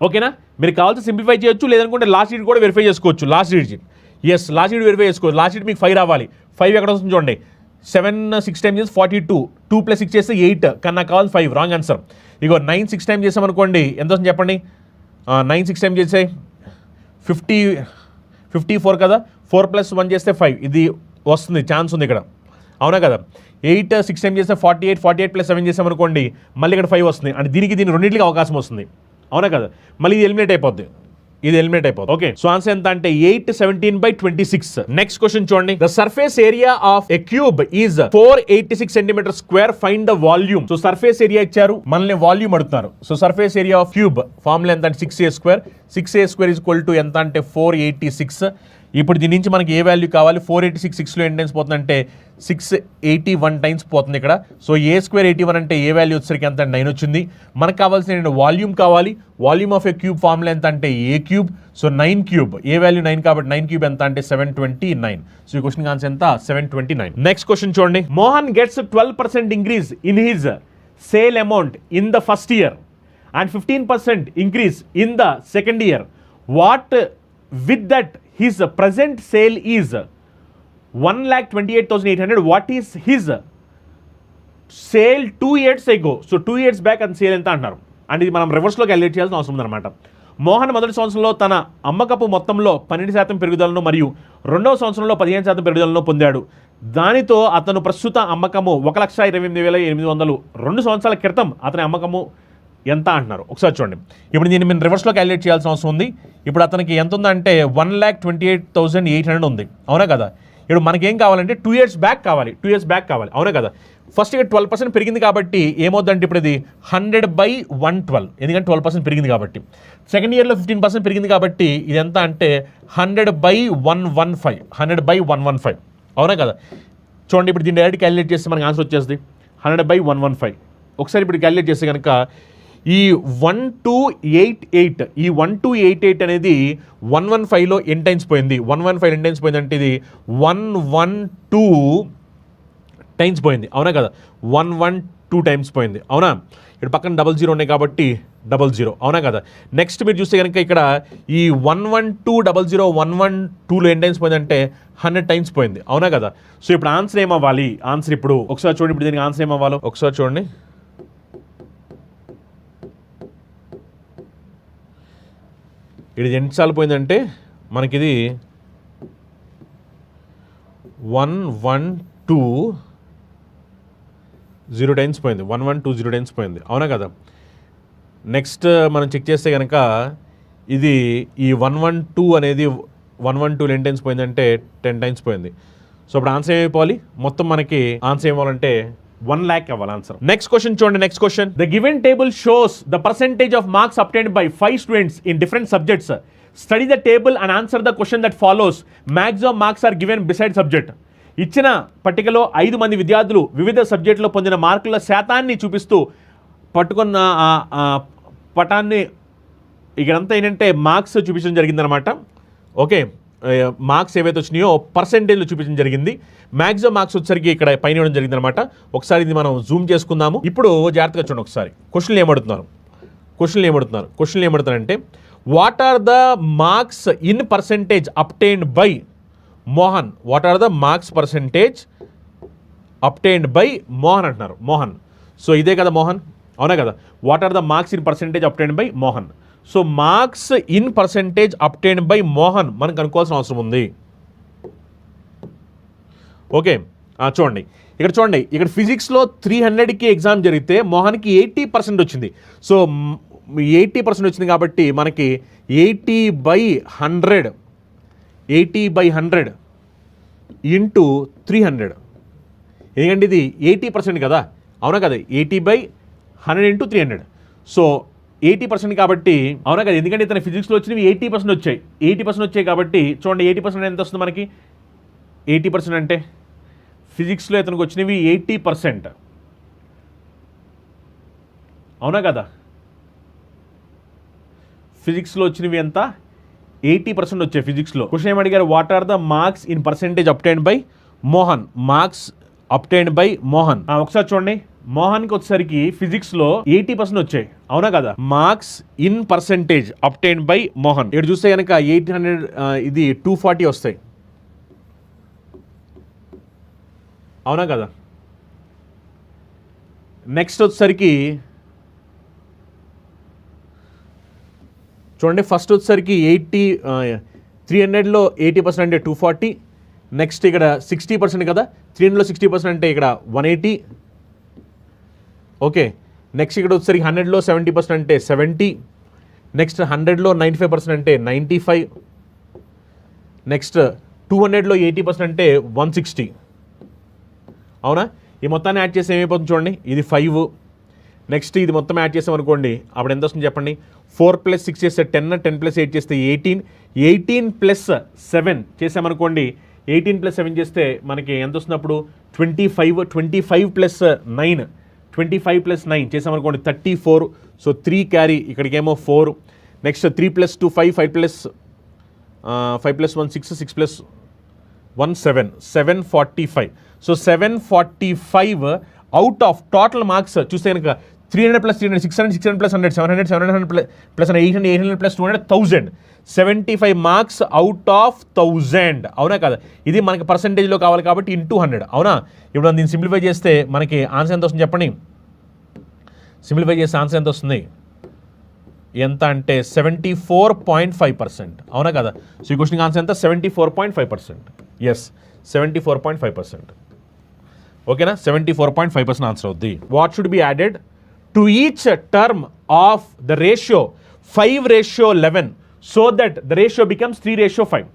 ఓకేనా. మీరు కావాల్సి సింప్లిఫై చేయొచ్చు, లేదనుకుంటే లాస్ట్ డిజిట్ కూడా వెరిఫై చేసుకోవచ్చు. లాస్ట్ డిజిట్ వెరిఫై చేసుకోవచ్చు. లాస్ట్ డిజిట్ మీకు 5 రావాలి. 5 ఎక్కడ వస్తుంది చూడండి, 7 6 టైమ్స్ చేసి 42, 2 + 6 చేస్తే 8, కానీ నాకు కావాలి 5, రాంగ్ ఆన్సర్. ఇగో 9 6 టైమ్స్ చేసామనుకోండి ఎంత వస్తుంది చెప్పండి. 9 6 టైమ్స్ చేసే 54 కదా, 4 + 1 చేస్తే 5, ఇది వస్తుంది, ఛాన్స్ ఉంది ఇక్కడ, అవునా కదా. 8 6 టైమ్స్ చేస్తే 48, 48 + 7 చేసామనుకోండి మళ్ళీ ఇక్కడ 5 వస్తుంది, అంటే దీనికి రెండింటికి అవకాశం వస్తుంది, అవునా కదా. మళ్ళీ ఇది ఎలిమినేట్ అయిపోద్ది, ఓకే. సో ఆన్సర్ ఎంత అంటే 817/26. నెక్స్ట్ క్వశ్చన్ చూడండి. The surface area of a cube is 486 centimetre square, find the volume. So surface area ఇచ్చారు, మనల్ని వాల్యూమ్ అడుగుతున్నారు. So surface area of cube formula ఎంత అంటే 6a², 6a² ఎంత అంటే 486. ఇప్పుడు దీని నుంచి మనకి ఏ వాల్యూ కావాలి, 486 6లో ఎన్ని టైమ్స్ పోతుంది అంటే 681 టైమ్స్ పోతుంది ఇక్కడ. సో a² 81 అంటే ఏ వాల్యూ వచ్చేసరికి ఎంత 9 వచ్చింది. మనకు కావాల్సిన వాల్యూమ్ కావాలి, volume of A cube formula ఎంత అంటే a³. సో 9³ ఏ వాల్యూ 9 కాబట్టి 9³ ఎంత అంటే 729. సో ఈ క్వశ్చన్ ఆన్సర్ ఎంత 729. నెక్స్ట్ క్వశ్చన్ చూడండి. Mohan gets 12% increase in his sale amount in the first year and 15% increase in the second year. What with that his present sale is 1,28,800. what is his sale 2 years ago? so 2 years back and sale ఎంత అంటారు, and ఇది మనం రివర్స్లో calculate చేయాల్సిన అవసరం ఉందన్నమాట. మోహన్ మొదటి సంవత్సరంలో తన అమ్మకపు మొత్తంలో 12% పెరుగుదలను మరియు రెండవ సంవత్సరంలో 15% పెరుగుదలను పొందాడు. దానితో అతను ప్రస్తుత అమ్మకము 1,28,800. 2 సంవత్సరాల క్రితం అతని అమ్మకము ఎంత అంటున్నారు, ఒకసారి చూడండి. ఇప్పుడు దీన్ని మేము రివర్స్లో క్యాలిక్యులేట్ చేయాల్సిన అవసరం ఉంది. ఇప్పుడు అతనికి ఎంత ఉందంటే 1,28,800 ఉంది, అవునా కదా. ఇప్పుడు మనకేం కావాలంటే 2 years బ్యాక్ కావాలి, అవునా కదా. ఫస్ట్ ఇక్కడ 12% పెరిగింది కాబట్టి ఏమవుతుందంటే ఇప్పుడు ఇది 100/112, ఎందుకంటే 12% పెరిగింది కాబట్టి. సెకండ్ ఇయర్లో 15% పెరిగింది కాబట్టి ఇది ఎంత అంటే 100/115, అవునా కదా. చూడండి ఇప్పుడు దీన్ని డైరెక్ట్ క్యాలిక్యులేట్ చేస్తే మనకి ఆన్సర్ వచ్చేస్తుంది 100/115. ఒకసారి ఇప్పుడు క్యాలిక్యులేట్ చేస్తే కనుక ఈ 1288 అనేది 115లో ఎన్ని టైమ్స్ పోయింది, 115 ఎన్ని టైమ్స్ పోయింది అంటే ఇది 112 టైమ్స్ పోయింది, అవునా కదా. 112 టైమ్స్ పోయింది, అవునా. ఇక్కడ పక్కన 00 ఉన్నాయి కాబట్టి 00, అవునా కదా. నెక్స్ట్ మీరు చూస్తే కనుక ఇక్కడ ఈ 112 112లో ఎన్ని టైమ్స్ పోయింది అంటే 100 టైమ్స్ పోయింది, అవునా కదా. సో ఇప్పుడు ఆన్సర్ ఏమవ్వాలి, ఆన్సర్ ఇప్పుడు ఒకసారి చూడండి. ఇప్పుడు దీనికి ఆన్సర్ ఏమవ్వాలో ఒకసారి చూడండి. ఇది ఎన్నిసార్లు పోయిందంటే మనకిది 112 టైమ్స్ పోయింది, 1120 టైమ్స్ పోయింది, అవునా కదా. నెక్స్ట్ మనం చెక్ చేస్తే కనుక ఇది ఈ 112 అనేది 112 ఎన్ని టైమ్స్ పోయిందంటే 10 టైమ్స్ పోయింది. సో ఇప్పుడు ఆన్సర్ ఏమైపోవాలి, మొత్తం మనకి ఆన్సర్ ఏమవ్వాలంటే 1 lakh అవ్వాలి ఆన్సర్. నెక్స్ట్ క్వశ్చన్ చూడండి. Next question. The given table shows the percentage of marks obtained by 5 students in different subjects. Study the table and answer the question that follows. Maximum marks are given beside subject. ఇచ్చిన పట్టికలో 5 మంది విద్యార్థులు వివిధ సబ్జెక్టులో పొందిన మార్కుల శాతాన్ని చూపిస్తూ పట్టుకున్న పటాన్ని ఇక్కడంతా ఏంటంటే మార్క్స్ చూపించడం జరిగిందనమాట. ఓకే, మార్క్స్ ఏవైతే వచ్చినాయో పర్సెంటేజ్లో చూపించడం జరిగింది. మ్యాక్సిమం మార్క్స్ వచ్చేసరికి ఇక్కడ పైన ఇవ్వడం జరిగింది అనమాట. ఒకసారి ఇది మనం జూమ్ చేసుకుందాము. ఇప్పుడు జాగ్రత్తగా చూడండి ఒకసారి. క్వశ్చన్లు ఏమడుతున్నారంటే what are the marks in percentage obtained by Mohan. What are the marks percentage obtained by Mohan అంటున్నారు. మోహన్, సో ఇదే కదా మోహన్, అవునా కదా. What are the marks in percentage obtained by Mohan. So marks in percentage obtained by Mohan మనకు అనుకోవాల్సిన అవసరం ఉంది. ఓకే, చూడండి ఇక్కడ ఫిజిక్స్లో 300కి ఎగ్జామ్ జరిగితే మోహన్కి 80% వచ్చింది. సో 80% వచ్చింది కాబట్టి మనకి 80/100 ఇంటూ 300, ఎందుకంటే ఇది 80% కదా, అవునా కదా. 80/100 ఇంటూ 300. సో 80% కాబట్టి, అవునా కదా, ఎందుకంటే ఇతను ఫిజిక్స్లో వచ్చినవి 80% వచ్చాయి. 80% వచ్చాయి కాబట్టి చూడండి 80% ఎంత వస్తుంది మనకి. 80% అంటే ఫిజిక్స్లో ఇతనికి వచ్చినవి 80%, అవునా కదా. ఫిజిక్స్లో వచ్చినవి ఎంత 80% వచ్చాయి ఫిజిక్స్లో. క్వశ్చన్ ఏమడిగారు, what are the marks in percentage obtained by Mohan. Marks obtained by Mohan. ఒకసారి చూడండి, మోహన్కి వచ్చేసరికి ఫిజిక్స్లో 80% వచ్చాయి, అవునా కదా. Marks in percentage obtained by Mohan ఇక్కడ చూస్తే కనుక 800 ఇది 240 వస్తాయి. అవునా కదా? నెక్స్ట్ వచ్చేసరికి చూడండి, ఫస్ట్ వచ్చేసరికి 300లో 80% అంటే 240. నెక్స్ట్ ఇక్కడ 60% కదా, 300లో 60% అంటే ఇక్కడ 180. ఓకే, నెక్స్ట్ ఇక్కడ వచ్చేసరికి 100లో 70% అంటే 70. నెక్స్ట్ 100లో 95% అంటే 95. నెక్స్ట్ 200లో 80% అంటే 160. అవునా? ఈ మొత్తాన్ని యాడ్ చేసి ఏమైపోతుంది చూడండి, ఇది 5. నెక్స్ట్ ఇది మొత్తం యాడ్ చేసామనుకోండి, అప్పుడు ఎంత వస్తుంది చెప్పండి? 4 + 6 చేస్తే 10, 10 + 8 చేస్తే 18, 18 + 7 చేసామనుకోండి, 18 + 7 చేస్తే మనకి ఎంత వస్తుంది అప్పుడు? 25, 25 + 9, 25 + 9 చేసామనుకోండి 34. సో 3 క్యారీ, ఇక్కడికేమో 4. Next 3 + 2 5, 5 + 1 6, 6 + 1 7, 745. So 745 out of total marks చూస్తే కనుక 300 + 300 600, 600 + 100 700, 700 + 800, 800 + 200 1000, 75 మార్క్స్ అవుట్ ఆఫ్ 1000. అవునా కదా? ఇది మనకి పర్సంటేజ్లో కావాలి కాబట్టి ఇంటూ 100. అవునా? ఇప్పుడు దీన్ని సింప్లిఫై చేస్తే మనకి ఆన్సర్ ఎంత వస్తుంది చెప్పండి? సింప్లిఫై చేస్తే ఆన్సర్ ఎంత వస్తుంది? ఎంత అంటే 74.5%. అవునా కదా? సో ఈ క్వశ్చన్కి ఆన్సర్ ఎంత? 74.5%. ఎస్, 74.5%. ఓకేనా? 74.5% ఆన్సర్ అవుద్ది. What should be added to each term of the ratio 5:11 so that the ratio becomes 3:5.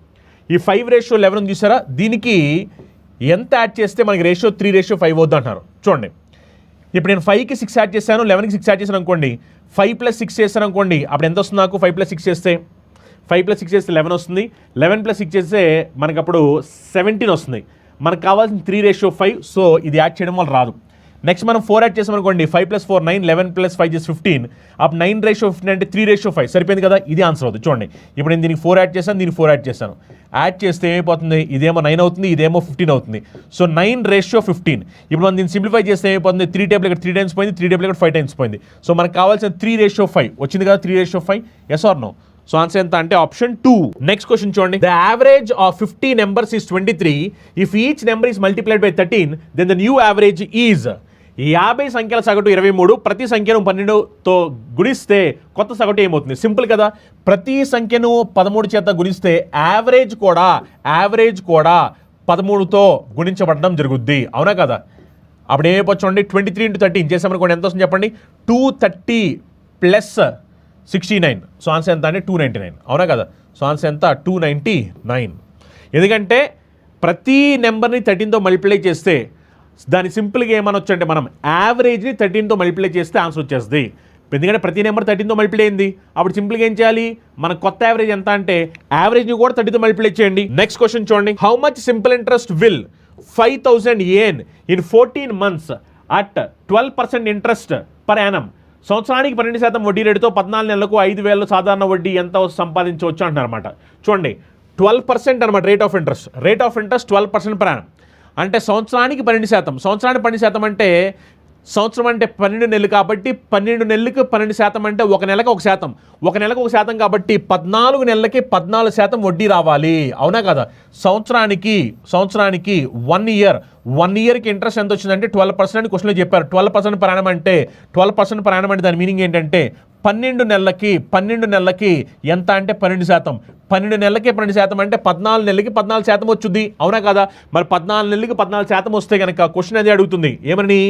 ఈ 5:11 చూసారా, దీనికి ఎంత యాడ్ చేస్తే మనకి రేషియో 3:5 అవుద్ది అంటున్నారు. చూడండి, ఇప్పుడు నేను 5కి 6 యాడ్ చేశాను, 11కి 6 యాడ్ చేశాను అనుకోండి, 5 + 6 చేశాను అనుకోండి, అప్పుడు ఎంత వస్తుంది నాకు? 5 + 6 చేస్తే 5 + 6 చేస్తే 11 వస్తుంది. 11 + 6 చేస్తే మనకు అప్పుడు 17 వస్తుంది. మనకు కావాల్సిన 3:5. సో ఇది యాడ్ చేయడం వల్ల రాదు. నెక్స్ట్ మనం 4 యాడ్ చేసాం అనుకోండి, 5 + 4 9, 11 + 5 చేసి 15. అప్పుడు 9:15 అంటే 3:5 సరిపోయింది కదా? ఇది ఆన్సర్ అవుతుంది. చూడండి, ఇప్పుడు నేను దీనికి 4 యాడ్ చేశాను, దీనికి 4 యాడ్ చేశాను. యాడ్ చేస్తే ఏమైపోతుంది? ఇదేమో 9 అవుతుంది, ఇదేమో 15 అవుతుంది. సో 9:15. ఇప్పుడు మనం దీన్ని సింప్లిఫై చేస్తే ఏమైపోతుంది? 3 టేబుల్ ఇక్కడ 3 టైమ్స్ పోయింది, 3 టేబుల్ ఇక్కడ 5 టైమ్స్ పోయింది. సో మనకు కావాల్సిన 3:5 వచ్చింది కదా? 3:5 yes or no? So answer ఎంత అంటే ఆప్షన్ 2. నెక్స్ట్ క్వశ్చన్ చూడండి, the average of 50 numbers is 23. If each number is multiplied by 13, then the new average is 50 సంఖ్యల సగటు 23. ప్రతి సంఖ్యను 12తో గుణిస్తే కొత్త సగటు ఏమవుతుంది? సింపుల్ కదా? ప్రతి సంఖ్యను 13 చేత గుణిస్తే యావరేజ్ కూడా 13తో గుణించబడడం జరుగుద్ది. అవునా కదా? అప్పుడు ఏమైపోవచ్చు చూడండి, 23 × 13 చేసామనుకోండి, ఎంత వస్తుంది చెప్పండి? 230 + 69. సో ఆన్సర్ ఎంత అంటే 299. అవునా కదా? సో ఆన్సర్ ఎంత? 299. ఎందుకంటే ప్రతి నెంబర్ని 13తో మల్టిప్లై చేస్తే దాని సింపుల్గా ఏమనొచ్చు అంటే మనం యావరేజ్ని 13తో మల్టిప్లై చేస్తే ఆన్సర్ వచ్చేస్తుంది. ఎందుకంటే ప్రతి నెంబర్ 13తో మల్టిప్లై అయింది. అప్పుడు సింపుల్గా ఏం చేయాలి? మన కొత్త యావరేజ్ ఎంత అంటే యావరేజ్ని కూడా 30తో మల్టిప్లై చేయండి. నెక్స్ట్ క్వశ్చన్ చూడండి, how much simple interest will 5000 yen in 14 months at 12% interest per annum? సంవత్సరానికి 12% వడ్డీ రేటుతో 14 నెలలకు 5000 సాధారణ వడ్డీ ఎంత సంపాదించవచ్చు అంటున్నారు అనమాట. చూడండి, 12% అనమాట rate of interest. 12% per annum అంటే సంవత్సరానికి 12%. సంవత్సరానికి 12% అంటే సంవత్సరం అంటే 12 నెలలు కాబట్టి 12 నెలలకు 12% అంటే ఒక నెలకు 1%. ఒక నెలకు 1% కాబట్టి 14 నెలలకి 14% వడ్డీ రావాలి. అవునా కదా? సంవత్సరానికి 1 ఇయర్కి ఇంట్రెస్ట్ ఎంత వచ్చిందంటే 12% క్వశ్చన్లో చెప్పారు. 12% పర్ యానం అంటే 12% పర్ యానం అంటే దాని మీనింగ్ ఏంటంటే 12 నెలలకి ఎంత అంటే 12%. 12 నెలలకి 12% అంటే 14 నెలలకి 14% వచ్చుద్ది. అవునా కదా? మరి 14 నెలలకి 14% వస్తే కనుక క్వశ్చన్ అది అడుగుతుంది ఏమని?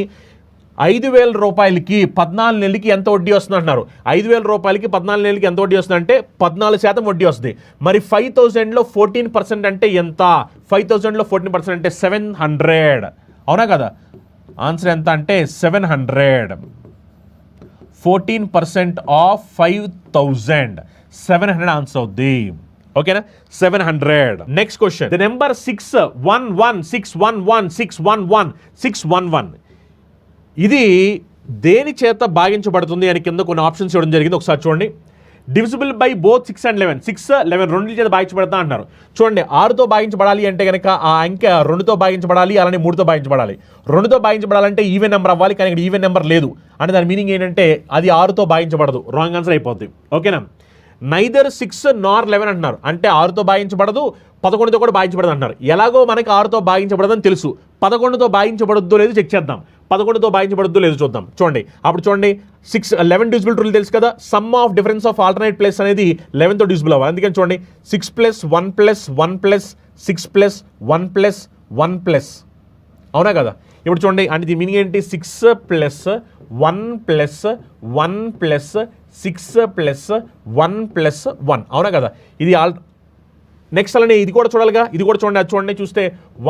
5000 రూపాయలకి 14 నెలలకి ఎంత వడ్డీ వస్తుంది అంటున్నారు. 5000 రూపాయలకి 14 నెలలకి ఎంత వడ్డీ వస్తుంది అంటే 14% వడ్డీ వస్తుంది. మరి 5000లో 14% అంటే ఎంత? 5000లో 14% అంటే 700. అవునా కదా? ఆన్సర్ ఎంత అంటే 700. 14% ఆఫ్ 5000 700 ఆన్సర్ అవుద్ది. ఓకేనా? 700. నెక్స్ట్ క్వశ్చన్, ద నెంబర్ 611 ఇది దేని చేత భాగించబడుతుంది అని కింద కొన్ని ఆప్షన్స్ ఇవ్వడం జరిగింది. ఒకసారి చూడండి, డివిజిబుల్ బై బోత్ 6 and 11. 6, 11 రెండు చేత భాగించబడతా అంటున్నారు. చూడండి, 6తో భాగించబడాలి అంటే కనుక ఆ అంకె 2తో భాగించబడాలి, అలానే 3తో భాగించబడాలి. 2తో భాగించబడాలంటే ఈవెన్ నెంబర్ అవ్వాలి, కానీ ఇక్కడ ఈవెన్ నెంబర్ లేదు అంటే దాని మీనింగ్ ఏంటంటే అది 6తో భాగించబడదు. రాంగ్ ఆన్సర్ అయిపోద్ది. ఓకేనా? నైదర్ 6 నార్ 11 అంటున్నారు, అంటే 6తో భాగించబడదు 11తో కూడా భాగించబడదు అంటున్నారు. ఎలాగో మనకి 6తో భాగించబడదని తెలుసు, 11తో భాగించబడద్దో లేదో చెక్ చేద్దాం. 11తో భాగించబడద్దో లేదో చూద్దాం. చూడండి, అప్పుడు చూడండి 11 డివిజిబుల్ రూల్ తెలుసు కదా, some of difference of alternate place అనేది 11తో డివిజిబుల్ అవ్వాలి. అందుకని చూడండి 6 + 1 + 1 + 6 + 1 + 1 +, అవునా కదా? ఇప్పుడు చూడండి, అంటే దీని మీనింగ్ ఏంటి? 6 + 1 + 1 + 6 + 1 + 1, అవునా కదా? ఇది నెక్స్ట్ అలానే ఇది కూడా చూడాలిగా, ఇది కూడా చూడండి, అది చూడండి, చూస్తే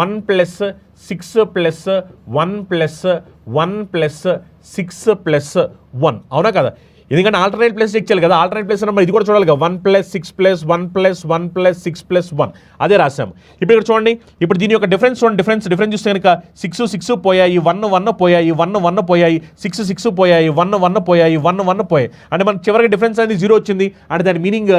1 + 6 + 1 + 1 + 6 + 1, అవునా కదా? ఎందుకంటే ఆల్టర్నేట్ ప్లేస్ చెక్ చేయాలి కదా, ఆల్టర్నేట్ ప్లేస్ నెంబర్ ఇది కూడా చూడాలిగా, 1 + 6 + 1 + 1 + 6 + 1, అదే రాసాము. ఇప్పుడు ఇక్కడ చూడండి, ఇప్పుడు దీని యొక్క డిఫరెన్స్ చూడండి, డిఫరెన్స్ చూస్తే కనుక 6 6 పోయాయి, 1 1 పోయాయి, 1 1 పోయాయి, 6 6 పోయాయి, 1 1 పోయాయి, 1 1 పోయాయి, అంటే మనకి చివరికి డిఫరెన్స్ అనేది 0 వచ్చింది. అంటే దాని మీనింగ్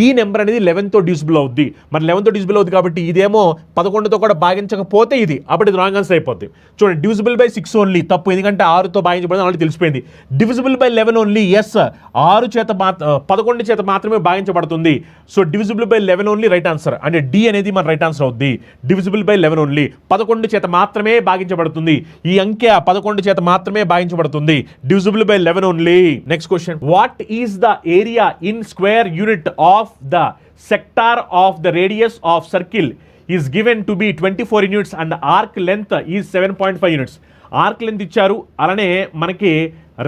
ఈ నెంబర్ అనేది 11తో డివిజిబుల్ అవుద్ది. మరి 11తో డివిజిబుల్ అవుతుంది కాబట్టి ఇదేమో 11తో కూడా భాగించకపోతే ఇది, అప్పుడు ఇది రాంగ్ ఆన్సర్ అయిపోద్ది. చూడండి, డివిజిబుల్ బై 6 ఓన్లీ తప్పు, ఎందుకంటే 6తో భాగించబడింది ఆల్రెడీ తెలిసిపోయింది. డివిజిబుల్ బై 11 ఓన్లీ ఎస్, 11 చేత మాత్రమే భాగించబడుతుంది. So divisible by 11 only right answer, అంటే డి అనేది మన రైట్ ఆన్సర్ అవుద్ది. డివిజిబుల్ బై 11 ఓన్లీ, 11 చేత మాత్రమే భాగించబడుతుంది. ఈ అంకె 11 చేత మాత్రమే భాగించబడుతుంది. Divisible by 11 only. Next question, what is the area in square unit of the sector of the radius of circle is given to be 24 units and arc length is 7.5 units. Arc length ఇచ్చారు, అలానే మనకి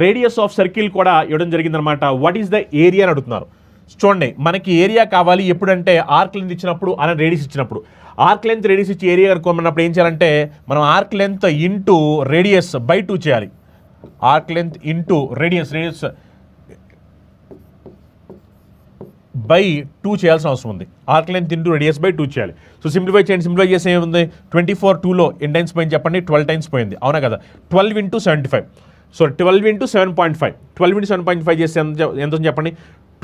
radius of circle కూడా ఇవ్వడం జరిగిందనమాట. What is the area అని అడుగుతున్నారు. చూడండి, మనకి ఏరియా కావాలి ఎప్పుడంటే ఆర్క్ లెంత్ ఇచ్చినప్పుడు, అలానే రేడియస్ ఇచ్చినప్పుడు. ఆర్క్ లెంత్ రేడియస్ ఇచ్చి ఏరియా కనుక్కోమన్నప్పుడు ఏం చేయాలంటే మనం arc length into radius by 2 చేయాలి. Arc length into radius by 2 చేయాల్సిన అవసరం ఉంది. Arc length into radius by 2 చేయాలి. సో సింప్లిఫై చేయండి, సింప్లిఫై చేస్తే ఏముంది, 24 2లో ఎన్ని టైమ్స్ పోయింది చెప్పండి, 12 టైమ్స్ పోయింది, అవునా కదా? 12 × 75, సో 12 × 7.5, 12 × 7.5 చేస్తే ఎంత చెప్పండి,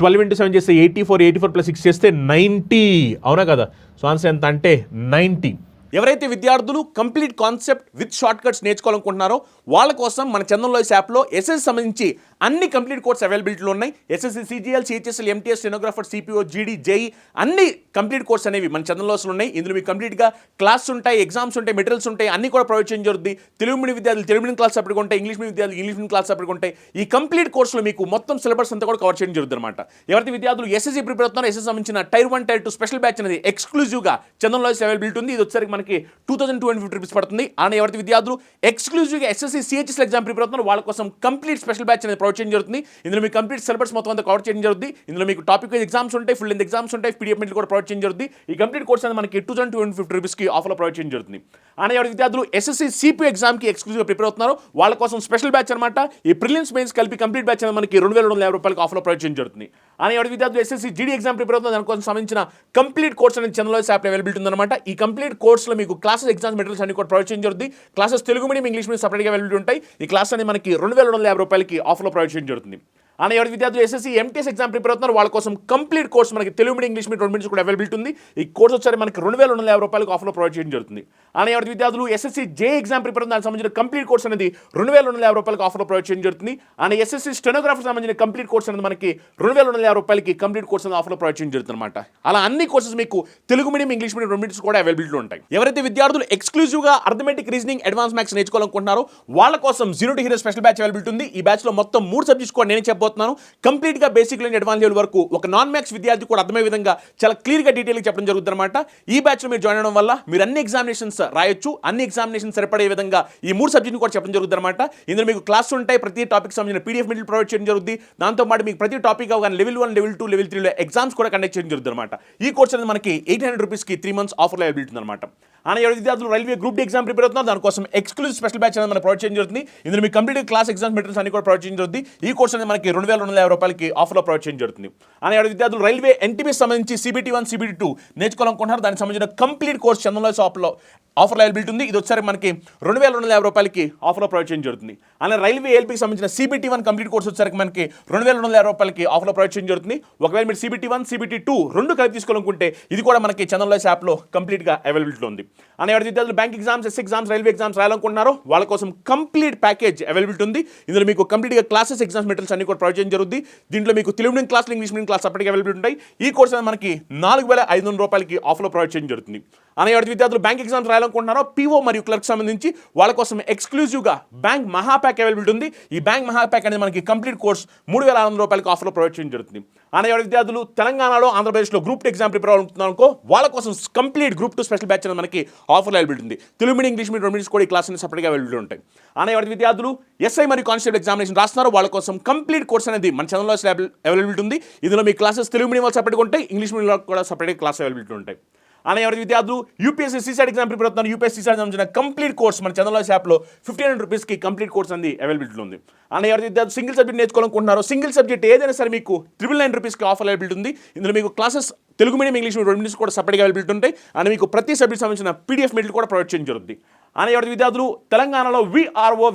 12 × 7 చేస్తే 84, 84 + 6 చేస్తే 90, అవునా కదా? సో ఆన్సర్ ఎంత అంటే 90. ఎవరైతే విద్యార్థులు complete concept with shortcuts నేర్చుకోవాలనుకుంటున్నారో వాళ్ళ కోసం మన చందన్ లాయ్స్ యాప్లో ఎస్ఎస్సి సంబంధించి అన్ని కంప్లీట్ కోర్స్ అవైలబిలిటీలో ఉన్నాయి. SSC CGL, CHSL, MTS, stenographer, CPO, జీడీ, జేఈ అన్ని కంప్లీట్ కోర్స్ అనేవి మన చందన్ లాయ్స్లో ఉన్నాయి. ఇందులో మీకు కంప్లీట్గా క్లాస్ ఉంటాయి, ఎగ్జామ్స్ ఉంటాయి, మెటీరియల్స్ ఉంటాయి, అన్ని కూడా ప్రొవైడ్ చేయడం జరుగుతుంది. తెలుగు మీడియం విద్యార్థులు తెలుగు మీడియం క్లాస్ సపరేట్గా ఉంటాయి, ఇంగ్లీష్ మీడియం విద్యార్థులు ఇంగ్లీష్ మీడియం క్లాస్ సపరేట్గా ఉంటాయి. ఈ కంప్లీట్ కోర్సులో మీకు మొత్తం సిలబస్ అంతా కూడా కవర్ చేయడం జరుగుతుంది అనమాట. ఎవరైతే విద్యార్థులు ఎస్ఎస్సి ప్రిపేర్ అవుతున్నారో ఎస్ఎస్సి సంబంధించిన టైర్ 1, టైర్ 2 స్పెషల్ బ్యాచ్ అనేది ఎక్స్క్లూజివ్గా చందన్ లాయ్స్ అవైలబిలిటీ ఉంది. ఇది వచ్చేసరికి మనకి 2250 రూపీస్ పడుతుంది. అలానే ఎవరైతే విద్యార్థులు ఎక్స్క్లూజివ్గా ఎస్ఎస్సి సిహెచ్ఎస్ఎల్ ఎగ్జామ్ ప్రిపేర్ అవుతున్నారో వాళ్ళ కోసం కంప్లీట్ స్పెషల్ బ్యాచ్ అనేది ప్రొవైడ్ చేయడం జరుగుతుంది. ఇందులో మీకు కంప్లీట్ సిలబస్ మొత్తం అంతా కవర్ చేయడం జరుగుతుంది. ఇందులో మీకు టాపిక్ వైజ్ ఎగ్జామ్స్ ఉంటాయి, ఫుల్ లెంత్ ఎగ్జామ్స్ ఉంటాయి, పీడిఎఫ్ మెటీరియల్ కూడా ప్రొవైడ్ చేయడం జరుగుతుంది. ఈ కంప్లీట్ కోర్స్ అనేది మనకి 2250 రూపీస్కి ఆఫర్లో ప్రొవైడ్ చేయడం జరుగుతుంది. అలానే ఎవరైతే విద్యార్థులు ఎస్ఎస్సి సిపిఓ ఎగ్జామ్కి ఎక్స్క్లూజివ్గా ప్రిపేర్ అవుతున్నారో వాళ్ళ కోసం స్పెషల్ బ్యాచ్ అనమాట. ఈ ప్రిలిమ్స్ మెయిన్స్ కలిపి కంప్లీట్ బ్యాచ్ అనేది మనకి 2250 రూపాయలకి ఆఫర్లో ప్రొవైడ్ చేయడం జరుగుతుంది. అలానే ఎవరైతే విద్యార్థులు ఎస్ఎస్సి జీడీ ఎగ్జామ్ ప్రిపేర్ అవుతున్నారు దానికోసం సంబంధించిన కంప్లీట్ కోర్స్ అనేది చందన్ లాయ్స్ యాప్ అవైలబిలిటీ ఉందన్నమాట. ఈ కంప్లీట్ కోర్సులో మీకు క్లాసెస్, ఎగ్జామ్స్, మెటీరియల్స్ అన్ని కూడా ప్రొవైడ్ చేయడం జరుగుతుంది. Classes Telugu medium, English medium సపరేట్గా అవైలబిలిటీ ఉంటాయి. ఈ క్లాస్ అనేది మనకి 2250 రూపాయలకి ఆఫర్లో ప్రొవైడ్ చేయడం జరుగుతుంది. అని ఎవరి విద్యార్థులు ఎస్ఎస్సి ఎంటీఎస్ ఎగ్జామ్ ప్రిపేర్ అవుతున్నారు వాళ్ళ కోసం కంప్లీట్ కోర్స్ మనకి Telugu medium, English medium 2 medium కూడా అవైలబిలిటీ ఉంది. ఈ కోర్స్ వచ్చారు మనకి 2250 రూపాయలకు ఆఫర్లో ప్రొవైడ్ చేయడం జరుగుతుంది. అని ఎవరి విద్యార్థులు ఎస్ఎస్సి జే ఎగ్జామ్ ప్రిపేర్ అవుతున్న దానికి సంబంధించిన కంప్లీట్ కోర్స్ అనేది 2250 రూపాయలకు ఆఫర్లో ప్రొవైడ్ చేయడం జరుగుతుంది. అని ఎస్ఎస్సి స్టెనోగ్రాఫర్ సంబంధించిన కంప్లీట్ కోర్స్ అనేది మనకి 2250 రూపాయలకి కంప్లీట్ కోర్స్ అనేది ఆఫర్లో ప్రొవైడ్ చేయడం జరుగుతుంది అనమాట. అలా అన్ని కోర్సెస్ మీకు Telugu medium, English medium 2 medium కూడా అవైలబిలిటీ ఉంటాయి. ఎవరైతే విద్యార్థులు ఎక్స్క్లూజివ్గా అర్థమెటిక్, రీజనింగ్, అడ్వాన్స్ మ్యాథ్స్ నేర్చుకోవాలనుకుంటున్నారో వాళ్ళ కోసం 0 to Hero special batch availability ఉంది. ఈ బ్యాచ్లో మొత్తం 3 సబ్జెక్ట్స్ కూడా నేను చెప్పబోతున్నాను. కంప్లీట్గా బేసిక్ నుంచి అడ్వాన్స్ లెవెల్ వరకు ఒక నాన్ మ్యాథ్స్ విద్యార్థి కూడా అర్థమయ్యే విధంగా చాలా క్లియర్గా డీటెయిల్గా చెప్పడం జరుగుతుంది అనమాట. ఈ బ్యాచ్లో మీరు జాయిన్ అవడం వల్ల మీరు అన్ని ఎగ్జామినేషన్స్ రాయొచ్చు, అన్ని ఎగ్జామినేషన్స్ సరిపడే విధంగా ఈ 3 సబ్జెక్ట్ని కూడా చెప్పడం జరుగుతుంది అనమాట. ఇందులో మీకు క్లాస్ ఉంటాయి, ప్రతి టాపిక్ సంబంధించిన పీడిఎఫ్ మెటీరియల్ ప్రొవైడ్ చేయడం జరుగుతుంది. దాంతోపాటు మీకు ప్రతి టాపిక్ అవగానే లెవెల్ 1, లెవెల్ 2, లెవెల్ 3లో ఎగ్జామ్స్ కూడా కండక్ట్ చేయడం జరుగుతుంది అనమాట. ఈ కోర్స్ అనేది మనకి 800 రూపీస్కి 3 months ఆఫర్లో అవైలబిలిటీ అనమాట. అని ఎవరి విద్యార్థులు railway group D exam prepare అవుతున్నారు దానికోసం ఎక్స్క్లూజివ్ స్పెషల్ బ్యాచ్ అనేది మనం ప్రొవైడ్ చేయడం జరుగుతుంది. ఇందులో మీకు కంప్లీట్ క్లాస్, ఎగ్జామ్స్, మెటీరియల్స్ అన్ని కూడా ప్రొవైడ్ చేయడం జరుగుతుంది. ఈ కోర్స్ అనేది మనకి 2250 రూపాయలకి ఆఫర్లో ప్రొవైడ్ చేయడం జరుగుతుంది. అని ఎవరి విద్యార్థులు రైల్వే ఎన్టీపీఎస్ సంబంధించి CBT 1, CBT 2 నేర్చుకోవాలనుకుంటున్నారు దానికి సంబంధించిన కంప్లీట్ కోర్స్ చందన్ లాయ్స్ ఆఫర్లో అవైలబిలిటీ ఉంది. ఇది వచ్చారు మనకి 2250 రూపాయలకి ఆఫర్లో ప్రొవైడ్ చేయడం జరుగుతుంది. అలానే రైల్వే ఎల్పీకి సంబంధించిన CBT 1 కంప్లీట్ కోర్స్ వచ్చారు మనకి 2250 రూపాయలకి ఆఫర్లో ప్రొవైడ్ చేయడం జరుగుతుంది. ఒకవేళ మీరు CBT 1, CBT 2 రెండు కలిపి తీసుకోవాలనుకుంటే ఇది కూడా మనకి చందన్ లాయ్స్ యాప్లో కంప్లీట్గా అవైలబిలిటీలో ఉంది. అని ఎవరి విద్యార్థులు bank exams, S exams, railway exams రాయాలనుకుంటున్నారో వాళ్ళ కోసం కంప్లీట్ ప్యాకేజ్ అవైలబిలిటీ ఉంది. ఇందులో మీకు కంప్లీట్గా క్లాసెస్, ఎగ్జామ్స్ మెటీరియల్స్ అన్ని కూడా ప్రొవైడ్ చేయడం జరుగుతుంది. దీంట్లో మీకు తెలుగు మీడియం క్లాసులు, ఇంగ్లీష్ మీడియం క్లాస్ అప్పటికి అవైలబిలిటీ ఉంటాయి. ఈ కోర్స్ అనేది మనకి 4,500 రూపాయలకి ఆఫర్లో ప్రొవైడ్ చేయడం జరుగుతుంది. అని ఎవరి విద్యార్థులు బ్యాంక్ ఎగ్జామ్స్ రాయాలనుకుంటున్నారో పీఓ మరియు క్లర్క్ సంబంధించి వాళ్ళ కోసం ఎక్స్క్లూజివ్గా బ్యాంక్ మహాప్యాక్ అవైలబిలిటీ ఉంది. ఈ బ్యాంక్ మహాప్యాక్ అనేది మనకి కంప్లీట్ కోర్స్ 3,600 రూపాయలకి ఆఫర్లో ప్రొవైడ్ చేయడం జరుగుతుంది. అని ఎవరి విద్యార్థులు తెలంగాణలో, ఆంధ్రప్రదేశ్లో గ్రూప్ 2 ఎగ్జామ్ ప్రిపేర్ అవుతున్నారు అనుకో వాళ్ళ కోసం కంప్లీట్ గ్రూప్ 2 స్పెషల్ బ్యాచ్ అనేది మనకి ఆఫర్లో అవైలబిలిటీ ఉంది. Telugu medium, English medium 2 medium కూడా ఈ క్లాస్ అనేది సపరేట్గా అవైలబిలిటీ ఉంటాయి. అని ఎవరి విద్యార్థులు ఎస్ఐ మరియు కానిస్టేబుల్ ఎగ్జామినేషన్ రాస్తున్నారు వాళ్ళ కోసం కంప్లీట్ కోర్స్ అనేది మన ఛానల్లో అవైలబిలిటీ ఉంది. ఇందులో మీ క్లాసెస్ తెలుగు మీడియం వాళ్ళు సపరేట్గా ఉంటాయి, ఇంగ్లీష్ మీడియం వాళ్ళు కూడా సపరేట్గా క్లాస్ అవైలబిలిటీ ఉంటాయి. అని ఎవరి విద్యార్థులు యూపీఎస్సీ సీసైడ్ ఎగ్జామ్ ప్రిపేర్ అవుతున్నారు, యూపీఎస్సీ సీసైడ్ సంబంధించిన కంప్లీట్ కోర్స్ మన చంద్రలాస్ యాప్లో 1,500 రూపీస్కి కంప్లీట్ కోర్స్ అనేది అవైలబిలిటీ ఉంది. అని ఎవరి విద్యార్థులు సింగిల్ సబ్జెక్ట్ నేర్చుకోవాలనుకుంటున్నారో సింగిల్ సబ్జెక్ట్ ఏదైనా సరే మీకు 999 రూపీస్కి ఆఫర్ అవైలబిలిటీ ఉంది. ఇందులో మీకు classes Telugu medium, English medium 2 medium కూడా సపరేట్గా అవైలబిలిటీ ఉంటాయి. అని మీకు ప్రతి సబ్జెక్ట్ సంబంధించిన పీడిఎఫ్ మెటీరియల్ కూడా ప్రొవైడ్ చేయడం జరుగుతుంది. అని ఎవరి విద్యార్థులు తెలంగాణలో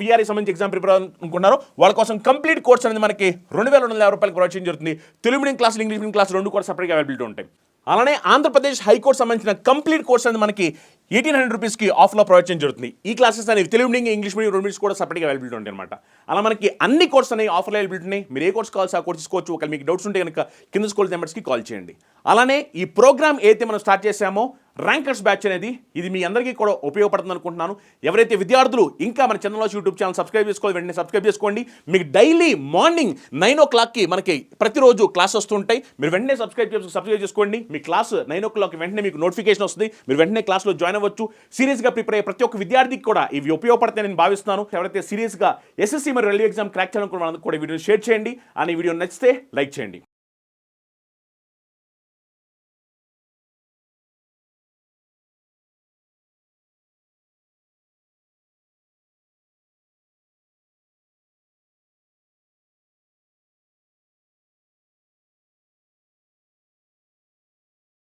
విఆర్ఏ సంబంధించి ఎగ్జామ్ ప్రిపేర్ అనుకుంటున్నారో వాళ్ళ కోసం కంప్లీట్ కోర్స్ అనేది మనకి 2,250 రూపాయలకి ప్రొవైడ్ చేయడం జరుగుతుంది. తెలుగు మీడియం క్లాసులు, ఇంగ్లీష్ మీడియం క్లాసులు 2 కూడా సపరేట్గా అవైలబిలిటీ ఉంటాయి. అలానే ఆంధ్రప్రదేశ్ హైకోర్టు సంబంధించిన కంప్లీట్ కోర్స్ అనేది మనకి 1,800 రూపీస్కి ఆఫ్లో ప్రొవైడ్ చేయడం జరుగుతుంది. ఈ క్లాసెస్ అనేవి Telugu medium, English medium 2 medium కూడా సపరేట్గా అవైలబిలిటీ ఉంటాయి అనమాట. అలా మనకి అన్ని కోర్స్ అనేవి ఆఫర్లో అవైలబిలిటీ ఉన్నాయి. మీరు ఏ కోర్స్ కావాల్సి ఆ కోర్స్ తీసుకోవచ్చు. ఒకవేళ మీకు డౌట్స్ ఉంటే కనుక కింద స్కూల్ నెంబర్స్కి కాల్ చేయండి. అలానే ఈ ప్రోగ్రామ్ ఏదైతే మనం స్టార్ట్ చేసామో ర్యాంకర్స్ బ్యాచ్ అనేది ఇది మీ అందరికీ కూడా ఉపయోగపడుతుంది అనుకుంటున్నాను. ఎవరైతే విద్యార్థులు ఇంకా మన ఛానల్లో యూట్యూబ్ ఛానల్ సబ్స్క్రైబ్ చేసుకోవాలి, వెంటనే సబ్స్క్రైబ్ చేసుకోండి. మీకు డైలీ మార్నింగ్ 9 o'clockకి మనకి ప్రతిరోజు క్లాస్ వస్తుంటాయి. మీరు వెంటనే సబ్స్క్రైబ్ చేసుకోండి. మీ క్లాస్ 9 o'clock వెంటనే మీకు నోటిఫికేషన్ వస్తుంది. మీరు వెంటనే క్లాస్లో జాయిన్ అవ్వచ్చు. సీరియస్గా ప్రిపేర్ అయ్యే ప్రతి ఒక్క విద్యార్థికి కూడా ఇవి ఉపయోగపడతాయని నేను భావిస్తున్నాను. ఎవరైతే సీరియస్గా ఎస్ఎస్సీ మరియు రైల్వే ఎగ్జామ్ క్రాక్ చేయాలనుకున్న వాళ్ళందరూ కూడా వీడియో షేర్ చేయండి. అని వీడియో నచ్చితే లైక్ చేయండి.